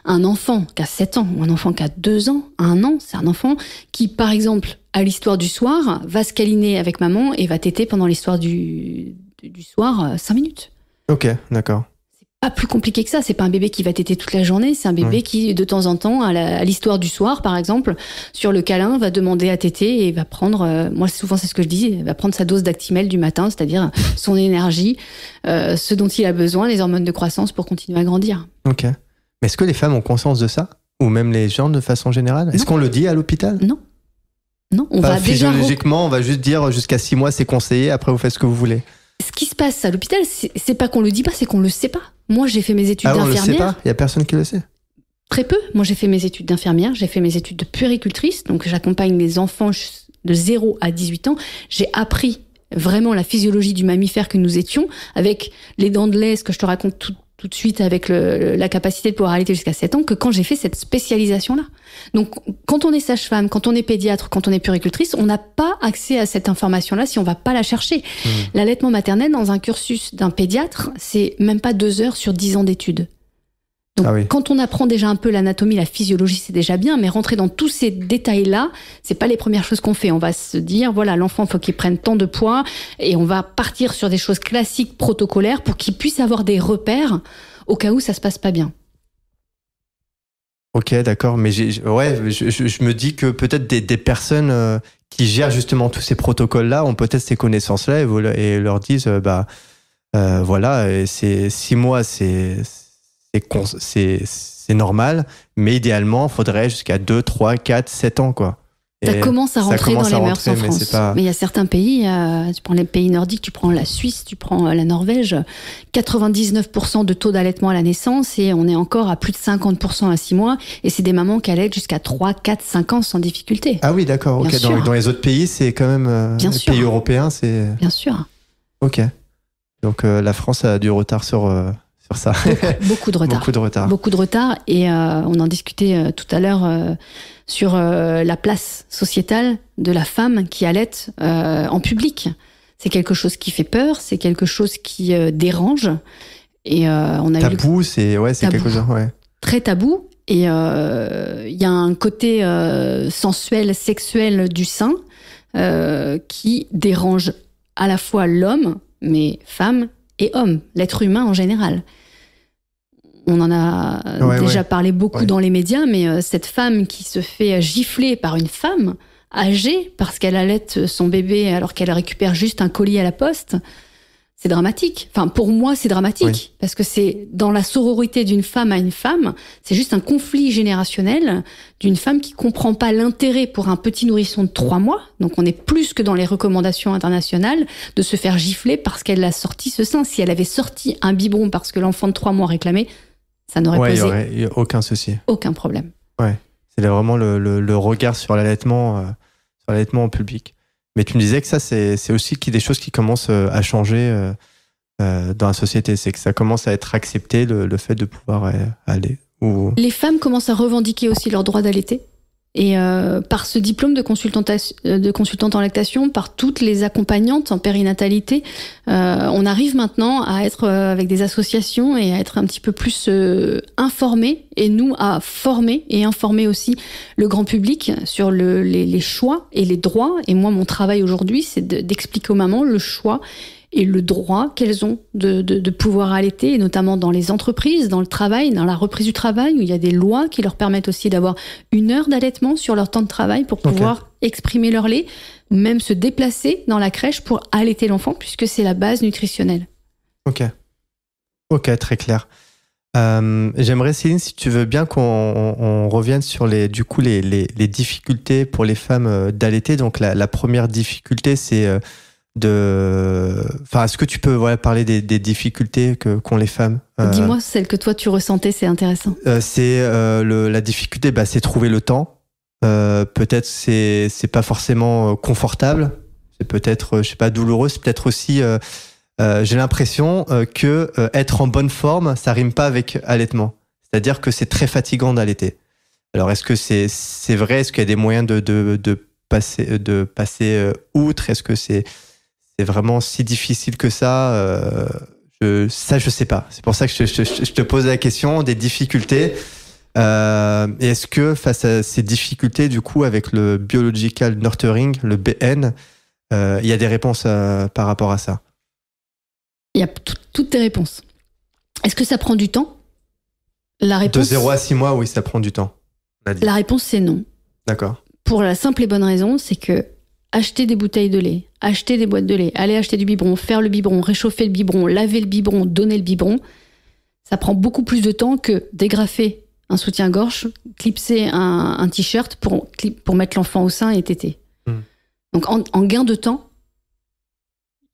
Un enfant qui a 7 ans ou un enfant qui a 2 ans, 1 an, c'est un enfant qui, par exemple, à l'histoire du soir, va se câliner avec maman et va téter pendant l'histoire du soir 5 minutes. Ok, d'accord. C'est pas plus compliqué que ça. C'est pas un bébé qui va téter toute la journée. C'est un bébé qui, de temps en temps, à l'histoire du soir, par exemple, sur le câlin, va demander à téter et va prendre, moi souvent c'est ce que je dis, va prendre sa dose d'Actimel du matin, c'est-à-dire son énergie, ce dont il a besoin, les hormones de croissance pour continuer à grandir. Ok. Mais est-ce que les femmes ont conscience de ça? Ou même les gens de façon générale? Est-ce qu'on le dit à l'hôpital? Non. Non, on va physiologiquement, on va juste dire jusqu'à 6 mois c'est conseillé, après vous faites ce que vous voulez. Ce qui se passe à l'hôpital, c'est pas qu'on le dit pas, c'est qu'on le sait pas. Moi, j'ai fait mes études d'infirmière. On le sait pas? Il y a personne qui le sait? Très peu. Moi, j'ai fait mes études d'infirmière, j'ai fait mes études de puéricultrice, donc j'accompagne les enfants de 0 à 18 ans. J'ai appris vraiment la physiologie du mammifère que nous étions, avec les dents de lait, ce que je te raconte tout de suite, avec la capacité de pouvoir allaiter jusqu'à 7 ans, que quand j'ai fait cette spécialisation-là. Donc, quand on est sage-femme, quand on est pédiatre, quand on est puéricultrice, on n'a pas accès à cette information-là si on va pas la chercher. L'allaitement maternel, dans un cursus d'un pédiatre, c'est même pas 2 heures sur 10 ans d'études. Donc, quand on apprend déjà un peu l'anatomie, la physiologie, c'est déjà bien, mais rentrer dans tous ces détails-là, c'est pas les premières choses qu'on fait. On va se dire, voilà, l'enfant, faut qu'il prenne tant de poids, et on va partir sur des choses classiques, protocolaires, pour qu'il puisse avoir des repères au cas où ça se passe pas bien. Ok, d'accord, mais je me dis que peut-être des personnes qui gèrent justement tous ces protocoles-là ont peut-être ces connaissances-là et leur disent, voilà, c'est 6 mois, c'est normal, mais idéalement, il faudrait jusqu'à 2, 3, 4, 7 ans, quoi. Ça commence à rentrer dans les mœurs en France. Mais il y a certains pays, tu prends les pays nordiques, tu prends la Suisse, tu prends la Norvège, 99% de taux d'allaitement à la naissance et on est encore à plus de 50% à 6 mois. Et c'est des mamans qui allaitent jusqu'à 3, 4, 5 ans sans difficulté. Ah oui, d'accord. Okay. Dans les autres pays, c'est quand même... Bien les sûr. pays européens, c'est... Bien sûr. Ok. Donc la France a du retard sur ça. Beaucoup de retard. Beaucoup de retard. Et on en discutait tout à l'heure sur la place sociétale de la femme qui allaite en public. C'est quelque chose qui fait peur, c'est quelque chose qui dérange. Et on a tabou, c'est quelque chose, très tabou. Et il y a un côté sensuel, sexuel du sein qui dérange à la fois l'homme, mais femme et homme, l'être humain en général. On en a déjà parlé beaucoup dans les médias, mais cette femme qui se fait gifler par une femme âgée parce qu'elle allaite son bébé alors qu'elle récupère juste un colis à la poste, c'est dramatique. Enfin, pour moi, c'est dramatique parce que c'est dans la sororité d'une femme à une femme, c'est juste un conflit générationnel d'une femme qui comprend pas l'intérêt pour un petit nourrisson de 3 mois. Donc, on est plus que dans les recommandations internationales de se faire gifler parce qu'elle a sorti ce sein. Si elle avait sorti un biberon parce que l'enfant de 3 mois réclamait, ça n'aurait posé y a aucun souci. Aucun problème. Ouais. C'est vraiment le regard sur l'allaitement en public. Mais tu me disais que ça, c'est aussi des choses qui commencent à changer dans la société. C'est que ça commence à être accepté, le fait de pouvoir aller. Les femmes commencent à revendiquer aussi leur droit d'allaiter. Et par ce diplôme de consultante en lactation, par toutes les accompagnantes en périnatalité, on arrive maintenant à être avec des associations et à être un petit peu plus informés, et nous à former et informer aussi le grand public sur les choix et les droits. Et moi, mon travail aujourd'hui, c'est d'expliquer aux mamans le choix et le droit qu'elles ont de pouvoir allaiter, et notamment dans les entreprises, dans le travail, dans la reprise du travail, où il y a des lois qui leur permettent aussi d'avoir 1 heure d'allaitement sur leur temps de travail pour pouvoir exprimer leur lait, même se déplacer dans la crèche pour allaiter l'enfant, puisque c'est la base nutritionnelle. Ok, très clair. J'aimerais, Céline, si tu veux bien qu'on revienne sur les difficultés pour les femmes d'allaiter. Donc la première difficulté, c'est... est-ce que tu peux parler des difficultés qu'ont les femmes? Dis-moi celle que toi tu ressentais, c'est intéressant. La difficulté, c'est trouver le temps. Peut-être c'est pas forcément confortable, c'est peut-être douloureux, c'est peut-être aussi j'ai l'impression que être en bonne forme, ça rime pas avec allaitement. C'est-à-dire que c'est très fatigant d'allaiter. Alors est-ce que c'est vrai? Est-ce qu'il y a des moyens de passer outre? Est-ce que c'est vraiment si difficile que ça? Je sais pas. C'est pour ça que je te pose la question des difficultés. Et est-ce que face à ces difficultés, du coup, avec le Biological Nurturing, le BN, il y a des réponses par rapport à ça? Il y a toutes tes réponses. Est-ce que ça prend du temps? La réponse, de 0 à 6 mois, oui, ça prend du temps. La réponse, c'est non. D'accord. Pour la simple et bonne raison, c'est que acheter des bouteilles de lait, acheter des boîtes de lait, aller acheter du biberon, faire le biberon, réchauffer le biberon, laver le biberon, donner le biberon, ça prend beaucoup plus de temps que dégrafer un soutien-gorge, clipser un t-shirt pour mettre l'enfant au sein et téter. Donc en gain de temps,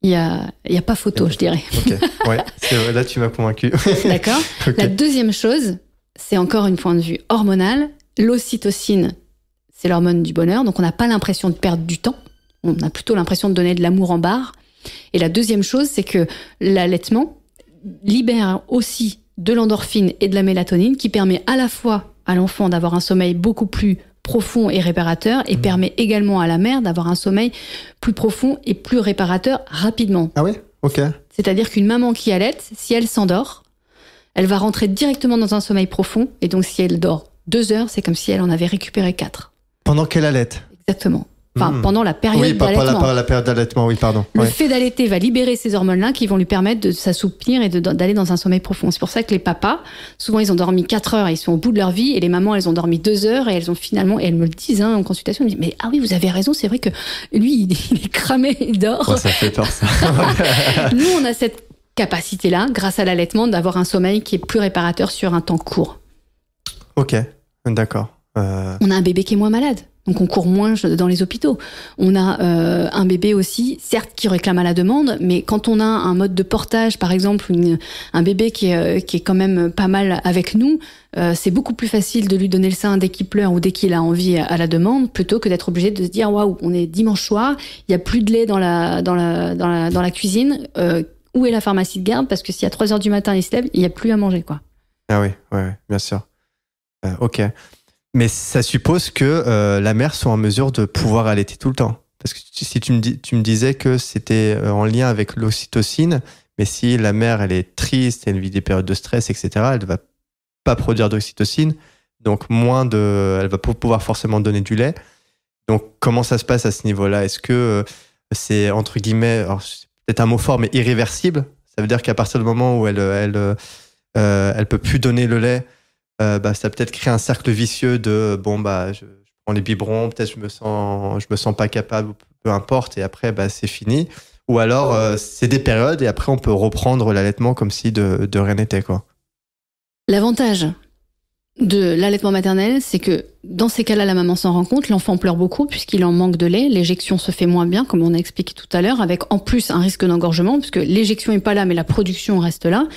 il y a pas photo, je dirais. Ok, ouais, là tu m'as convaincu. D'accord. Okay. La deuxième chose, c'est encore une point de vue hormonal. L'ocytocine, c'est l'hormone du bonheur, donc on n'a pas l'impression de perdre du temps. On a plutôt l'impression de donner de l'amour en barre. Et la deuxième chose, c'est que l'allaitement libère aussi de l'endorphine et de la mélatonine, qui permet à la fois à l'enfant d'avoir un sommeil beaucoup plus profond et réparateur, et permet également à la mère d'avoir un sommeil plus profond et plus réparateur rapidement. Ah oui ? Ok. C'est-à-dire qu'une maman qui allaite, si elle s'endort, elle va rentrer directement dans un sommeil profond, et donc si elle dort 2 heures, c'est comme si elle en avait récupéré 4. Pendant qu'elle allaite ? Exactement. Enfin, pendant la période d'allaitement. Oui, la période d'allaitement, oui, pardon. Le fait d'allaiter va libérer ces hormones-là qui vont lui permettre de s'assouplir et d'aller dans un sommeil profond. C'est pour ça que les papas, souvent, ils ont dormi 4 heures et ils sont au bout de leur vie, et les mamans, elles ont dormi 2 heures et elles ont finalement, et elles me le disent en consultation, elles me disent, mais ah oui, vous avez raison, c'est vrai que lui, il est cramé, il dort. Ouais, ça fait peur, ça. Nous, on a cette capacité-là, grâce à l'allaitement, d'avoir un sommeil qui est plus réparateur sur un temps court. Ok, d'accord. On a un bébé qui est moins malade. Donc on court moins dans les hôpitaux. On a un bébé aussi, certes qui réclame à la demande, mais quand on a un mode de portage, par exemple un bébé qui est quand même pas mal avec nous, c'est beaucoup plus facile de lui donner le sein dès qu'il pleure ou dès qu'il a envie à la demande, plutôt que d'être obligé de se dire waouh, on est dimanche soir, il y a plus de lait dans la cuisine, où est la pharmacie de garde, parce que si à 3h du matin il se lève, il y a plus à manger, quoi. Ah oui, ouais, bien sûr. Ok. Mais ça suppose que la mère soit en mesure de pouvoir allaiter tout le temps. Parce que si tu me disais que c'était en lien avec l'ocytocine, mais si la mère, elle est triste, elle vit des périodes de stress, etc., elle ne va pas produire d'ocytocine, donc elle va pas pouvoir forcément donner du lait. Donc comment ça se passe à ce niveau-là? Est-ce que c'est, entre guillemets, alors, c'est peut-être un mot fort, mais irréversible? Ça veut dire qu'à partir du moment où elle peut plus donner le lait, ça peut-être créer un cercle vicieux de je prends les biberons, peut-être je me sens pas capable, peu importe, et après c'est fini. Ou alors c'est des périodes et après on peut reprendre l'allaitement comme si de rien n'était, quoi. L'avantage de l'allaitement maternel, c'est que dans ces cas-là, la maman s'en rend compte, l'enfant pleure beaucoup puisqu'il en manque de lait, l'éjection se fait moins bien, comme on a expliqué tout à l'heure, avec en plus un risque d'engorgement, puisque l'éjection est pas là, mais la production reste là.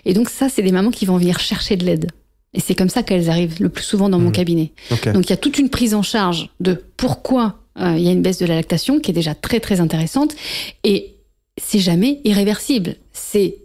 Et donc ça, c'est des mamans qui vont venir chercher de l'aide. Et c'est comme ça qu'elles arrivent le plus souvent dans mon cabinet. Okay. Donc il y a toute une prise en charge de pourquoi il y a une baisse de la lactation qui est déjà très très intéressante, et c'est jamais irréversible.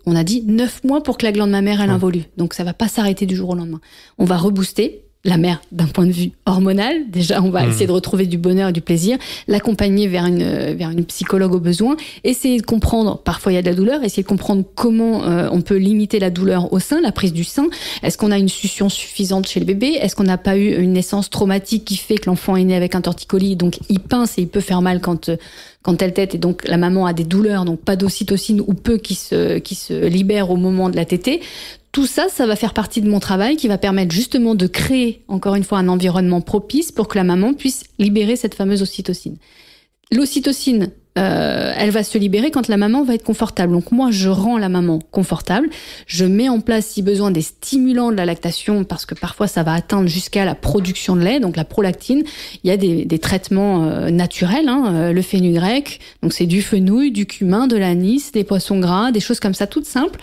On a dit 9 mois pour que la glande mammaire elle involue. Donc ça va pas s'arrêter du jour au lendemain. On va rebooster la mère d'un point de vue hormonal. Déjà, on va essayer de retrouver du bonheur et du plaisir, l'accompagner vers une psychologue au besoin, essayer de comprendre, parfois il y a de la douleur, essayer de comprendre comment on peut limiter la douleur au sein, la prise du sein. Est-ce qu'on a une succion suffisante chez le bébé? Est-ce qu'on n'a pas eu une naissance traumatique qui fait que l'enfant est né avec un torticolis, donc il pince et il peut faire mal quand elle tète, et donc la maman a des douleurs, donc pas d'ocytocine ou peu qui se libère au moment de la tétée. Tout ça, ça va faire partie de mon travail qui va permettre justement de créer, encore une fois, un environnement propice pour que la maman puisse libérer cette fameuse ocytocine. L'ocytocine, elle va se libérer quand la maman va être confortable. Donc moi, je rends la maman confortable. Je mets en place, si besoin, des stimulants de la lactation, parce que parfois, ça va atteindre jusqu'à la production de lait, donc la prolactine. Il y a des traitements naturels, le fenugrec, donc c'est du fenouil, du cumin, de l'anis, des poissons gras, des choses comme ça, toutes simples,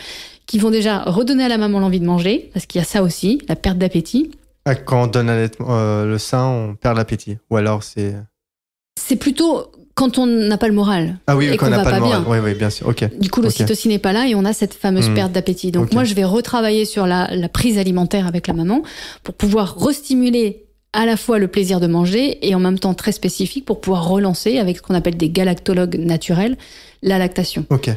qui vont déjà redonner à la maman l'envie de manger, parce qu'il y a ça aussi, la perte d'appétit. Quand on donne le sein, on perd l'appétit. Ou alors c'est plutôt quand on n'a pas le moral. Ah oui, et quand on n'a pas le moral. Oui, bien sûr. Ok. Du coup, l'ocytocine n'est pas là et on a cette fameuse perte d'appétit. Donc moi, je vais retravailler sur la prise alimentaire avec la maman pour pouvoir restimuler à la fois le plaisir de manger et en même temps très spécifique pour pouvoir relancer avec ce qu'on appelle des galactologues naturels la lactation. Ok.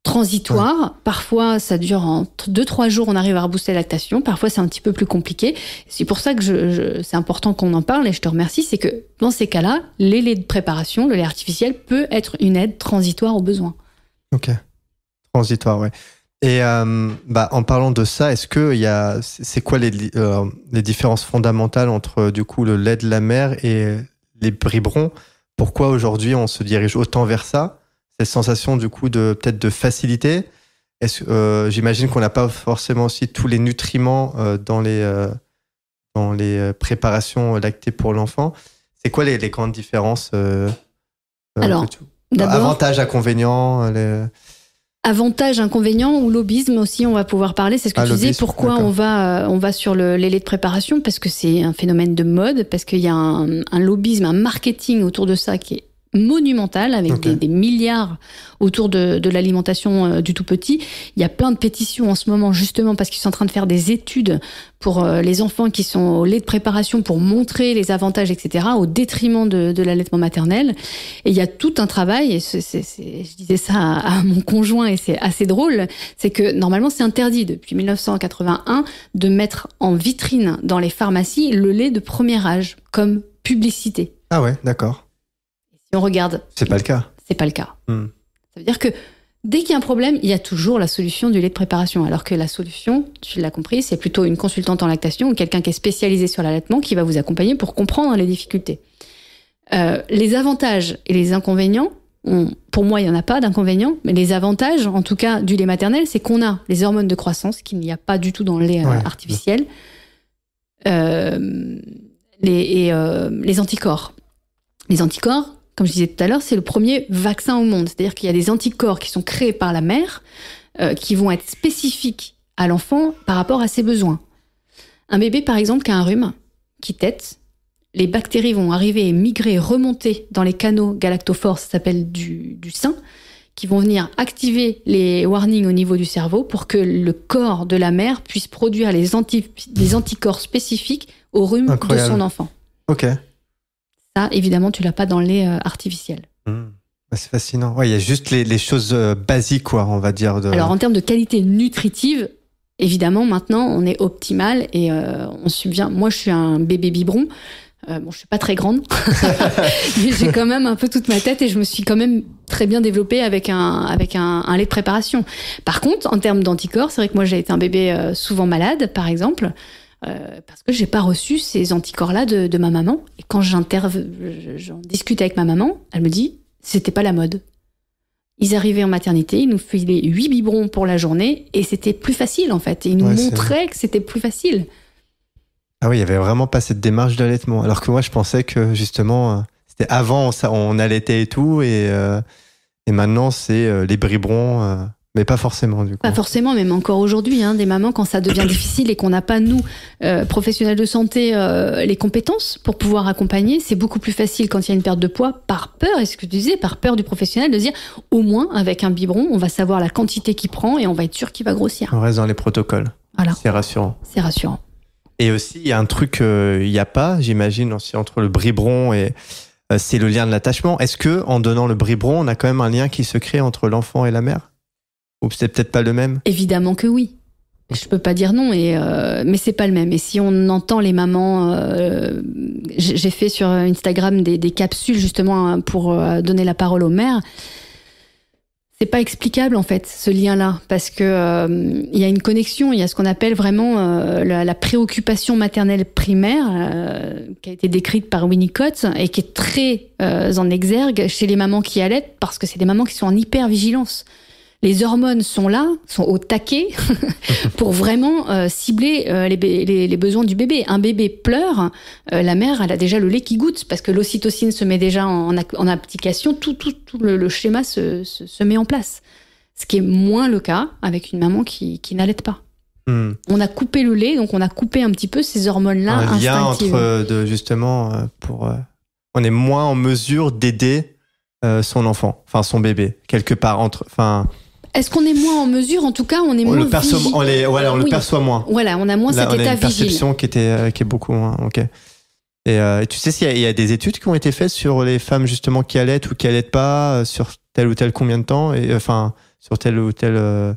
Transitoire, parfois ça dure en 2-3 jours, on arrive à rebooster la lactation, parfois c'est un petit peu plus compliqué. C'est pour ça que c'est important qu'on en parle et je te remercie, c'est que dans ces cas-là, les laits de préparation, le lait artificiel peut être une aide transitoire aux besoins. Ok, transitoire, ouais. Et en parlant de ça, c'est quoi les différences fondamentales entre du coup le lait de la mère et les biberons? Pourquoi aujourd'hui on se dirige autant vers ça? Cette sensation du coup peut-être de facilité. J'imagine qu'on n'a pas forcément aussi tous les nutriments dans les préparations lactées pour l'enfant. C'est quoi les grandes différences Alors, d'abord, avantages, inconvénients Avantages, inconvénients ou lobbyisme aussi, on va pouvoir parler. C'est ce que tu disais. Pourquoi on va sur les laits de préparation? Parce que c'est un phénomène de mode, parce qu'il y a un lobbyisme, un marketing autour de ça qui est monumental, avec des milliards autour de l'alimentation du tout petit. Il y a plein de pétitions en ce moment, justement, parce qu'ils sont en train de faire des études pour les enfants qui sont au lait de préparation pour montrer les avantages, etc., au détriment de l'allaitement maternel. Et il y a tout un travail, et je disais ça à mon conjoint, et c'est assez drôle, c'est que normalement, c'est interdit depuis 1981 de mettre en vitrine dans les pharmacies le lait de premier âge, comme publicité. Ah ouais, d'accord. On regarde. C'est pas le cas. C'est pas le cas. Ça veut dire que dès qu'il y a un problème, il y a toujours la solution du lait de préparation. Alors que la solution, tu l'as compris, c'est plutôt une consultante en lactation ou quelqu'un qui est spécialisé sur l'allaitement qui va vous accompagner pour comprendre les difficultés. Les avantages et les inconvénients, pour moi, il n'y en a pas d'inconvénients, mais les avantages, en tout cas, du lait maternel, c'est qu'on a les hormones de croissance, qu'il n'y a pas du tout dans le lait artificiel, les anticorps. Les anticorps, comme je disais tout à l'heure, c'est le premier vaccin au monde. C'est-à-dire qu'il y a des anticorps qui sont créés par la mère, qui vont être spécifiques à l'enfant par rapport à ses besoins. Un bébé, par exemple, qui a un rhume, qui tète, les bactéries vont arriver et migrer, remonter dans les canaux galactophores, ça s'appelle du sein, qui vont venir activer les warnings au niveau du cerveau pour que le corps de la mère puisse produire des anticorps spécifiques au rhume de son enfant. Ok. Ça, évidemment, tu l'as pas dans le lait artificiel. C'est fascinant. Ouais, il y a juste les choses basiques, quoi, on va dire. Alors, en termes de qualité nutritive, évidemment, maintenant, on est optimal et on subvient. Moi, je suis un bébé biberon. Je suis pas très grande, mais j'ai quand même un peu toute ma tête et je me suis quand même très bien développée avec un lait de préparation. Par contre, en termes d'anticorps, c'est vrai que moi, j'ai été un bébé souvent malade, par exemple. Parce que j'ai pas reçu ces anticorps-là de ma maman. Et quand j'en discute avec ma maman, elle me dit, c'était pas la mode. Ils arrivaient en maternité, ils nous filaient 8 biberons pour la journée, et c'était plus facile, en fait. Et ils nous montraient que c'était plus facile. Ah oui, il y avait vraiment pas cette démarche d'allaitement. Alors que moi, je pensais que, justement, c'était avant, on allaitait et tout, et maintenant, c'est les biberons... Mais pas forcément, du coup. Pas forcément, même encore aujourd'hui, des mamans, quand ça devient difficile et qu'on n'a pas, nous, professionnels de santé, les compétences pour pouvoir accompagner, c'est beaucoup plus facile quand il y a une perte de poids, par peur, et ce que tu disais, par peur du professionnel, de dire, au moins, avec un biberon, on va savoir la quantité qu'il prend et on va être sûr qu'il va grossir. On reste dans les protocoles. Voilà. C'est rassurant. C'est rassurant. Et aussi, il y a un truc, il n'y a pas, j'imagine, aussi entre le biberon et c'est le lien de l'attachement. Est-ce que en donnant le biberon, on a quand même un lien qui se crée entre l'enfant et la mère? Ou c'est peut-être pas le même? Évidemment que oui. Je peux pas dire non, mais c'est pas le même. Et si on entend les mamans, j'ai fait sur Instagram des capsules justement pour donner la parole aux mères. C'est pas explicable en fait ce lien-là, parce que il y a une connexion, il y a ce qu'on appelle vraiment la préoccupation maternelle primaire qui a été décrite par Winnicott et qui est très en exergue chez les mamans qui allaitent, parce que c'est des mamans qui sont en hypervigilance. Les hormones sont là, sont au taquet pour vraiment cibler les besoins du bébé. Un bébé pleure, la mère, elle a déjà le lait qui goutte parce que l'ocytocine se met déjà en application, tout le schéma se met en place. Ce qui est moins le cas avec une maman qui n'allaite pas. On a coupé le lait, donc on a coupé un petit peu ces hormones-là instinctives. Un lien entre, justement, on est moins en mesure d'aider son enfant, enfin son bébé, quelque part Est-ce qu'on est moins en mesure? En tout cas, on est moins vigilant. On le perçoit moins. Voilà, on a moins cet état vigile. On a une perception qui est beaucoup moins. Ok. Et tu sais s'il y a des études qui ont été faites sur les femmes justement qui allaitent ou qui allaitent pas, sur tel ou tel combien de temps, et sur tel ou tel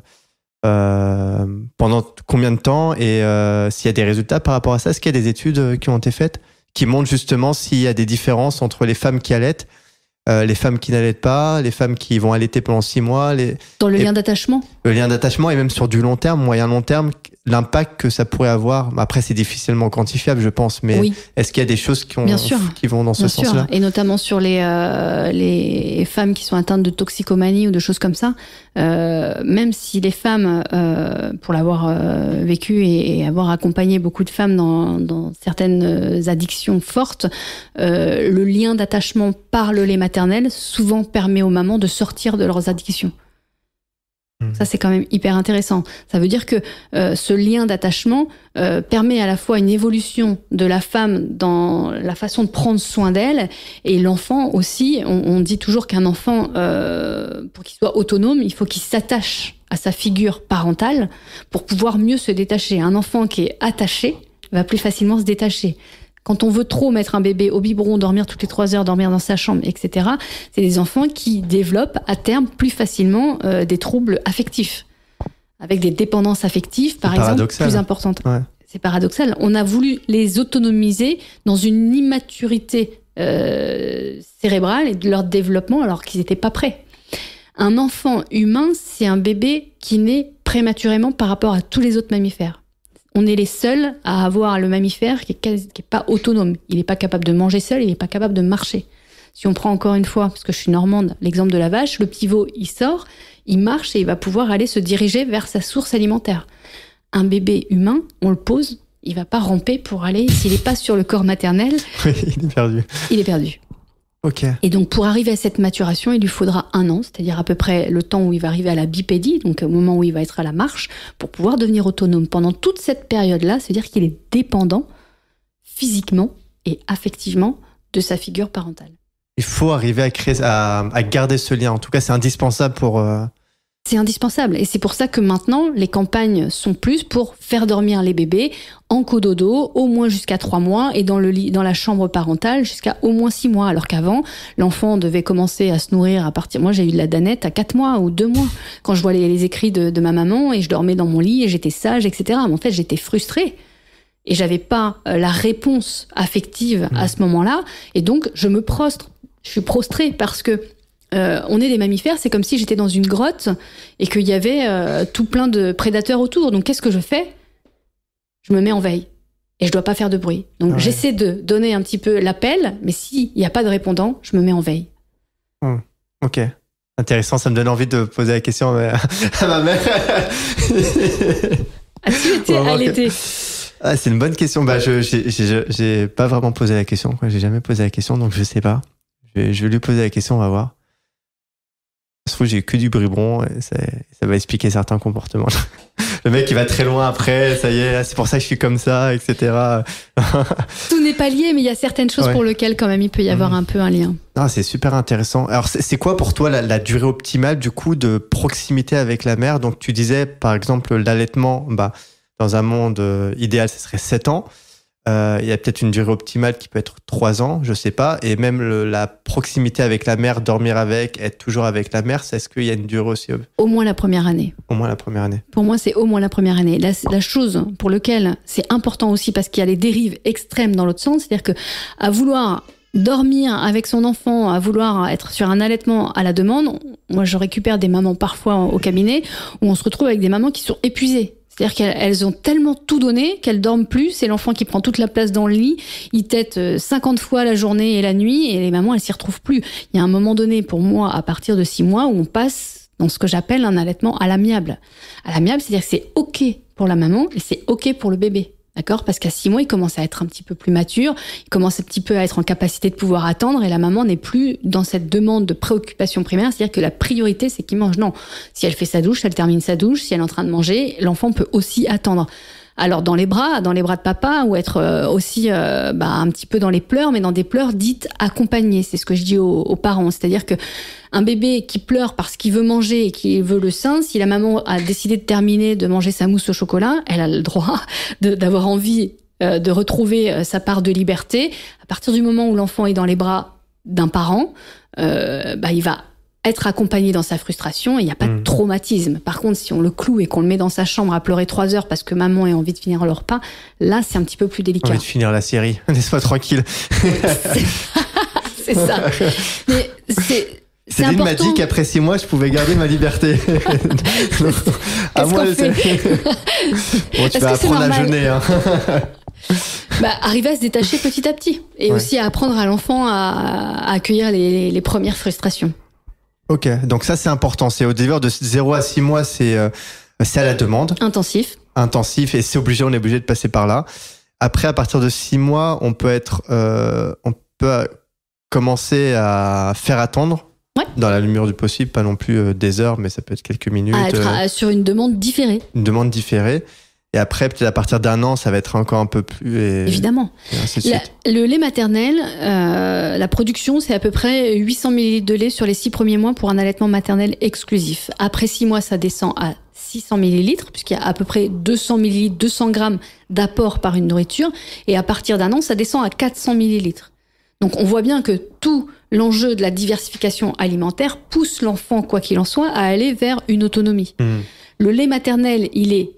pendant combien de temps, et s'il y a des résultats par rapport à ça? Est-ce qu'il y a des études qui ont été faites qui montrent justement s'il y a des différences entre les femmes qui allaitent, les femmes qui n'allaitent pas, les femmes qui vont allaiter pendant 6 mois. Dans le lien d'attachement? Le lien d'attachement, et même sur du long terme, moyen long terme, l'impact que ça pourrait avoir. Après, c'est difficilement quantifiable, je pense, mais oui. Est-ce qu'il y a des choses qui vont dans ce sens-là? Et notamment sur les femmes qui sont atteintes de toxicomanie ou de choses comme ça, même si les femmes, pour l'avoir vécu et avoir accompagné beaucoup de femmes dans certaines addictions fortes, le lien d'attachement par le lait maternel souvent permet aux mamans de sortir de leurs addictions. Ça, c'est quand même hyper intéressant. Ça veut dire que ce lien d'attachement permet à la fois une évolution de la femme dans la façon de prendre soin d'elle, et l'enfant aussi. On dit toujours qu'un enfant, pour qu'il soit autonome, il faut qu'il s'attache à sa figure parentale pour pouvoir mieux se détacher. Un enfant qui est attaché va plus facilement se détacher. Quand on veut trop mettre un bébé au biberon, dormir toutes les 3 heures, dormir dans sa chambre, etc., c'est des enfants qui développent à terme plus facilement des troubles affectifs, avec des dépendances affectives, par exemple, plus importantes. Ouais. C'est paradoxal. On a voulu les autonomiser dans une immaturité cérébrale et de leur développement alors qu'ils n'étaient pas prêts. Un enfant humain, c'est un bébé qui naît prématurément par rapport à tous les autres mammifères. On est les seuls à avoir le mammifère qui est pas autonome. Il n'est pas capable de manger seul, il n'est pas capable de marcher. Si on prend encore une fois, parce que je suis normande, l'exemple de la vache, le pivot, il sort, il marche et il va pouvoir aller se diriger vers sa source alimentaire. Un bébé humain, on le pose, il va pas ramper pour aller, s'il n'est pas sur le corps maternel. Oui, il est perdu. Il est perdu. Ok. Et donc, pour arriver à cette maturation, il lui faudra 1 an, c'est-à-dire à peu près le temps où il va arriver à la bipédie, donc au moment où il va être à la marche, pour pouvoir devenir autonome. Pendant toute cette période-là, c'est-à-dire qu'il est dépendant physiquement et affectivement de sa figure parentale. Il faut arriver à garder ce lien. En tout cas, c'est indispensable pour... C'est indispensable. Et c'est pour ça que maintenant, les campagnes sont plus pour faire dormir les bébés en cododo, au moins jusqu'à 3 mois, et dans la chambre parentale jusqu'à au moins 6 mois. Alors qu'avant, l'enfant devait commencer à se nourrir à partir... Moi, j'ai eu de la danette à 4 mois ou 2 mois, quand je vois les écrits de ma maman, et je dormais dans mon lit, et j'étais sage, etc. Mais en fait, j'étais frustrée. Et j'avais pas la réponse affective à ce moment-là. Et donc, je me prostre. Je suis prostrée parce que on est des mammifères, c'est comme si j'étais dans une grotte et qu'il y avait tout plein de prédateurs autour. Donc qu'est-ce que je fais? Je me mets en veille et je dois pas faire de bruit. Donc j'essaie de donner un petit peu l'appel, mais s'il n'y a pas de répondant, je me mets en veille. Ok, intéressant, ça me donne envie de poser la question à ma mère. As-tu été allaité? C'est une bonne question. J'ai pas vraiment posé la question, quoi. J'ai jamais posé la question, donc je sais pas. Je vais lui poser la question, on va voir. Je trouve que j'ai que du biberon, et ça va expliquer certains comportements. Le mec, il va très loin après, ça y est, c'est pour ça que je suis comme ça, etc. Tout n'est pas lié, mais il y a certaines choses pour lesquelles, quand même, il peut y avoir un peu un lien. Non, c'est super intéressant. Alors, c'est quoi pour toi la durée optimale, du coup, de proximité avec la mère? Donc, tu disais, par exemple, l'allaitement, dans un monde idéal, ce serait 7 ans. Il y a peut-être une durée optimale qui peut être 3 ans, je sais pas. Et même la proximité avec la mère, dormir avec, être toujours avec la mère, est-ce qu'il y a une durée aussi? Au moins la première année. Au moins la première année. Pour moi, c'est au moins la première année. La chose pour laquelle c'est important aussi, parce qu'il y a les dérives extrêmes dans l'autre sens, c'est-à-dire que à vouloir dormir avec son enfant, à vouloir être sur un allaitement à la demande, moi je récupère des mamans parfois au cabinet où on se retrouve avec des mamans qui sont épuisées. C'est-à-dire qu'elles ont tellement tout donné qu'elles dorment plus, c'est l'enfant qui prend toute la place dans le lit, il tète 50 fois la journée et la nuit, et les mamans, elles s'y retrouvent plus. Il y a un moment donné, pour moi, à partir de 6 mois, où on passe dans ce que j'appelle un allaitement à l'amiable. À l'amiable, c'est-à-dire que c'est OK pour la maman et c'est OK pour le bébé. D'accord ? Parce qu'à 6 mois, il commence à être un petit peu plus mature, il commence un petit peu à être en capacité de pouvoir attendre, et la maman n'est plus dans cette demande de préoccupation primaire, c'est-à-dire que la priorité, c'est qu'il mange. Non. Si elle fait sa douche, elle termine sa douche, si elle est en train de manger, l'enfant peut aussi attendre. Alors dans les bras de papa, ou être aussi un petit peu dans les pleurs, mais dans des pleurs dites accompagnées. C'est ce que je dis aux parents. C'est-à-dire que un bébé qui pleure parce qu'il veut manger et qui veut le sein, si la maman a décidé de terminer de manger sa mousse au chocolat, elle a le droit d'avoir envie de retrouver sa part de liberté. À partir du moment où l'enfant est dans les bras d'un parent, il va être accompagné dans sa frustration, et il n'y a pas de traumatisme. Par contre, si on le cloue et qu'on le met dans sa chambre à pleurer 3 heures parce que maman a envie de finir le repas, là, c'est un petit peu plus délicat. Envie de finir la série, laisse-moi tranquille. C'est ça. Mais Céline m'a dit qu'après 6 mois, je pouvais garder ma liberté. À moi, bon, tu vas apprendre à jeûner. Hein. Arriver à se détacher petit à petit. Et aussi à apprendre à l'enfant à accueillir les premières frustrations. Ok, donc ça c'est important. C'est au délire de 0 à 6 mois, c'est à la demande. Intensif, et c'est obligé, on est obligé de passer par là. Après, à partir de 6 mois, on peut commencer à faire attendre. Ouais. Dans la lumière du possible, pas non plus des heures, mais ça peut être quelques minutes. À être sur une demande différée. Une demande différée. Et après, peut-être à partir d'1 an, ça va être encore un peu plus... Évidemment. Et ainsi de suite. Le lait maternel, la production, c'est à peu près 800 ml de lait sur les 6 premiers mois pour un allaitement maternel exclusif. Après 6 mois, ça descend à 600 ml, puisqu'il y a à peu près 200 ml, 200 grammes d'apport par une nourriture. Et à partir d'1 an, ça descend à 400 ml. Donc on voit bien que tout l'enjeu de la diversification alimentaire pousse l'enfant, quoi qu'il en soit, à aller vers une autonomie. Le lait maternel, il est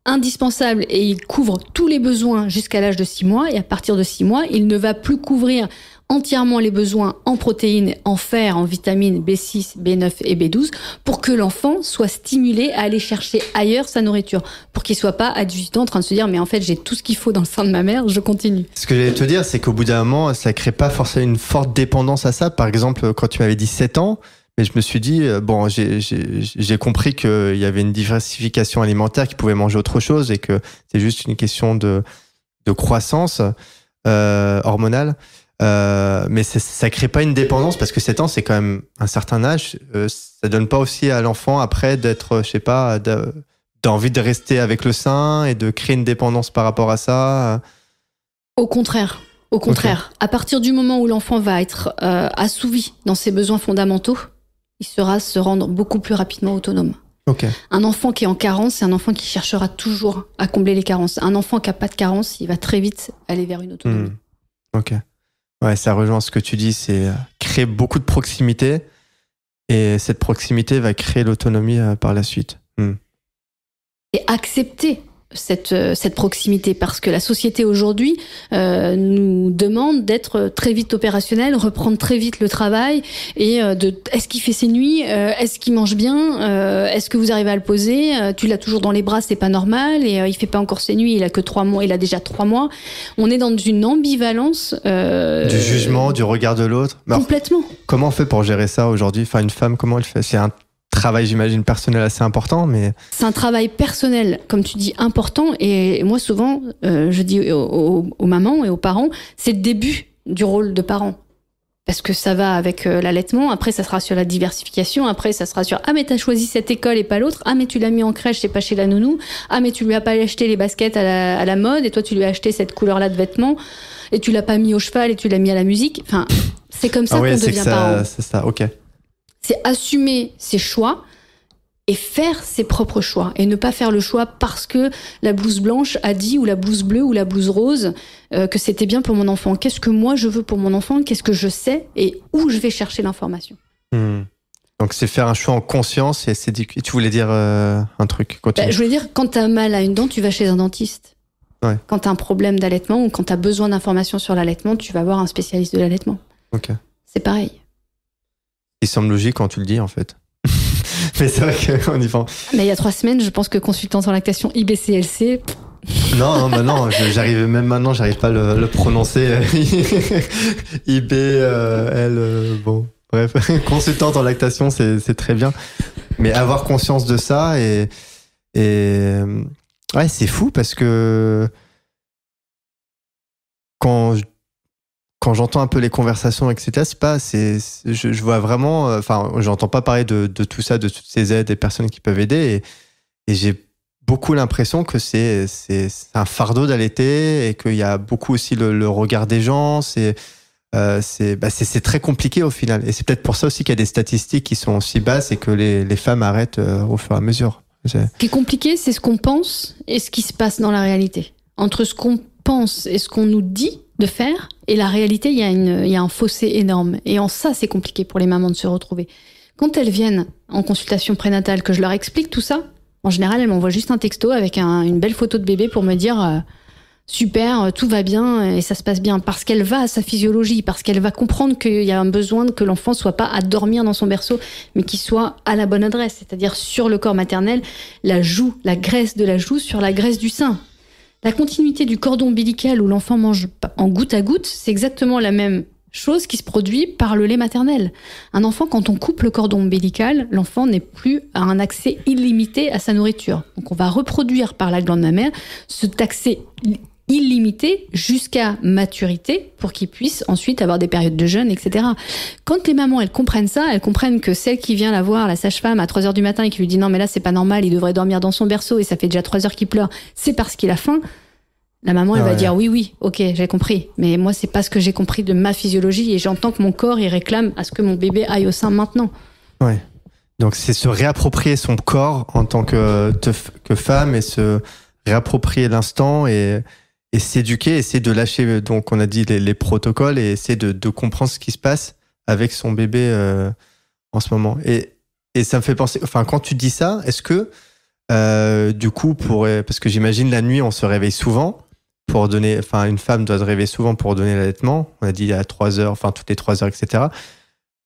indispensable et il couvre tous les besoins jusqu'à l'âge de 6 mois. Et à partir de 6 mois, il ne va plus couvrir entièrement les besoins en protéines, en fer, en vitamines B6, B9 et B12 pour que l'enfant soit stimulé à aller chercher ailleurs sa nourriture. Pour qu'il soit pas à 18 ans en train de se dire mais en fait j'ai tout ce qu'il faut dans le sein de ma mère, je continue. Ce que j'allais te dire, c'est qu'au bout d'un moment, ça crée pas forcément une forte dépendance à ça. Par exemple, quand tu m'avais dit 7 ans, mais je me suis dit, j'ai compris qu'il y avait une diversification alimentaire, qu'ils pouvaient manger autre chose et que c'est juste une question de croissance hormonale. Mais ça crée pas une dépendance parce que 7 ans, c'est quand même un certain âge. Ça donne pas aussi à l'enfant après d'être, je sais pas, d'envie de rester avec le sein et de créer une dépendance par rapport à ça. Au contraire. Okay. À partir du moment où l'enfant va être assouvi dans ses besoins fondamentaux, il saura se rendre beaucoup plus rapidement autonome. Okay. Un enfant qui est en carence, c'est un enfant qui cherchera toujours à combler les carences. Un enfant qui n'a pas de carence, il va très vite aller vers une autonomie. Ok. Ouais, ça rejoint ce que tu dis, c'est créer beaucoup de proximité et cette proximité va créer l'autonomie par la suite. Et accepter cette proximité, parce que la société aujourd'hui nous demande d'être très vite opérationnel, reprendre très vite le travail et est-ce qu'il fait ses nuits, est-ce qu'il mange bien, est-ce que vous arrivez à le poser, tu l'as toujours dans les bras, c'est pas normal, et il fait pas encore ses nuits, il a que 3 mois, il a déjà 3 mois. On est dans une ambivalence du jugement, du regard de l'autre. Complètement. Alors, comment on fait pour gérer ça aujourd'hui? Enfin, une femme, comment elle fait? C'est un travail, j'imagine, personnel assez important, mais... C'est un travail personnel, comme tu dis, important. Et moi, souvent, je dis aux mamans et aux parents, c'est le début du rôle de parent. Parce que ça va avec l'allaitement, après ça sera sur la diversification, après ça sera sur « Ah, mais t'as choisi cette école et pas l'autre. Ah, mais tu l'as mis en crèche, c'est pas chez la nounou. Ah, mais tu lui as pas acheté les baskets à la mode, et toi, tu lui as acheté cette couleur-là de vêtements, et tu l'as pas mis au cheval, et tu l'as mis à la musique. » Enfin, c'est comme ça qu'on devient parent. C'est ça, ok. C'est assumer ses choix et faire ses propres choix et ne pas faire le choix parce que la blouse blanche a dit ou la blouse bleue ou la blouse rose que c'était bien pour mon enfant. Qu'est-ce que moi je veux pour mon enfant? Qu'est-ce que je sais et où je vais chercher l'information? Donc c'est faire un choix en conscience et s'éduquer. Tu voulais dire un truc? Je voulais dire, quand t'as mal à une dent, tu vas chez un dentiste. Ouais. Quand t'as un problème d'allaitement ou quand t'as besoin d'informations sur l'allaitement, tu vas voir un spécialiste de l'allaitement. Ok. C'est pareil. Il semble logique quand tu le dis en fait. Mais c'est vrai qu'on y pense. Mais il y a 3 semaines, je pense que consultante en lactation IBCLC. Non, j'arrive même maintenant, j'arrive pas à le prononcer. bon, bref, consultante en lactation, c'est très bien. Mais avoir conscience de ça et ouais, c'est fou parce que quand j'entends un peu les conversations, etc., je vois vraiment, enfin, j'entends pas parler de tout ça, de toutes ces aides et personnes qui peuvent aider, et j'ai beaucoup l'impression que c'est un fardeau d'allaiter et qu'il y a beaucoup aussi le regard des gens. C'est très compliqué au final, et c'est peut-être pour ça aussi qu'il y a des statistiques qui sont aussi basses et que les femmes arrêtent au fur et à mesure. Ce qui est compliqué, c'est ce qu'on pense et ce qui se passe dans la réalité. Entre ce qu'on pense et ce qu'on nous dit de faire et la réalité, il y a un fossé énorme. Et en ça, c'est compliqué pour les mamans de se retrouver. Quand elles viennent en consultation prénatale, que je leur explique tout ça, en général, elles m'envoient juste un texto avec une belle photo de bébé pour me dire super, tout va bien et ça se passe bien. Parce qu'elle va à sa physiologie, parce qu'elle va comprendre qu'il y a un besoin que l'enfant soit pas à dormir dans son berceau, mais qu'il soit à la bonne adresse, c'est-à-dire sur le corps maternel, la graisse de la joue sur la graisse du sein. La continuité du cordon ombilical où l'enfant mange en goutte à goutte, c'est exactement la même chose qui se produit par le lait maternel. Un enfant, quand on coupe le cordon ombilical, l'enfant n'est plus à un accès illimité à sa nourriture. Donc on va reproduire par la glande mammaire cet accès illimité jusqu'à maturité pour qu'il puisse ensuite avoir des périodes de jeûne, etc. Quand les mamans, elles comprennent ça, elles comprennent que celle qui vient la voir, la sage-femme, à 3h du matin et qui lui dit non mais là c'est pas normal, il devrait dormir dans son berceau et ça fait déjà 3 heures qu'il pleure, c'est parce qu'il a faim. La maman, elle va dire oui, ok, j'ai compris. Mais moi, c'est pas ce que j'ai compris de ma physiologie et j'entends que mon corps, il réclame à ce que mon bébé aille au sein maintenant. Ouais. Donc, c'est se réapproprier son corps en tant que femme et se réapproprier l'instant et s'éduquer, essayer de lâcher, donc on a dit les protocoles et essayer de comprendre ce qui se passe avec son bébé en ce moment. Et ça me fait penser, enfin, quand tu dis ça, est-ce que du coup, parce que j'imagine la nuit, on se réveille souvent. Une femme doit se réveiller souvent pour donner l'allaitement. On a dit à 3 heures, enfin toutes les 3 heures, etc.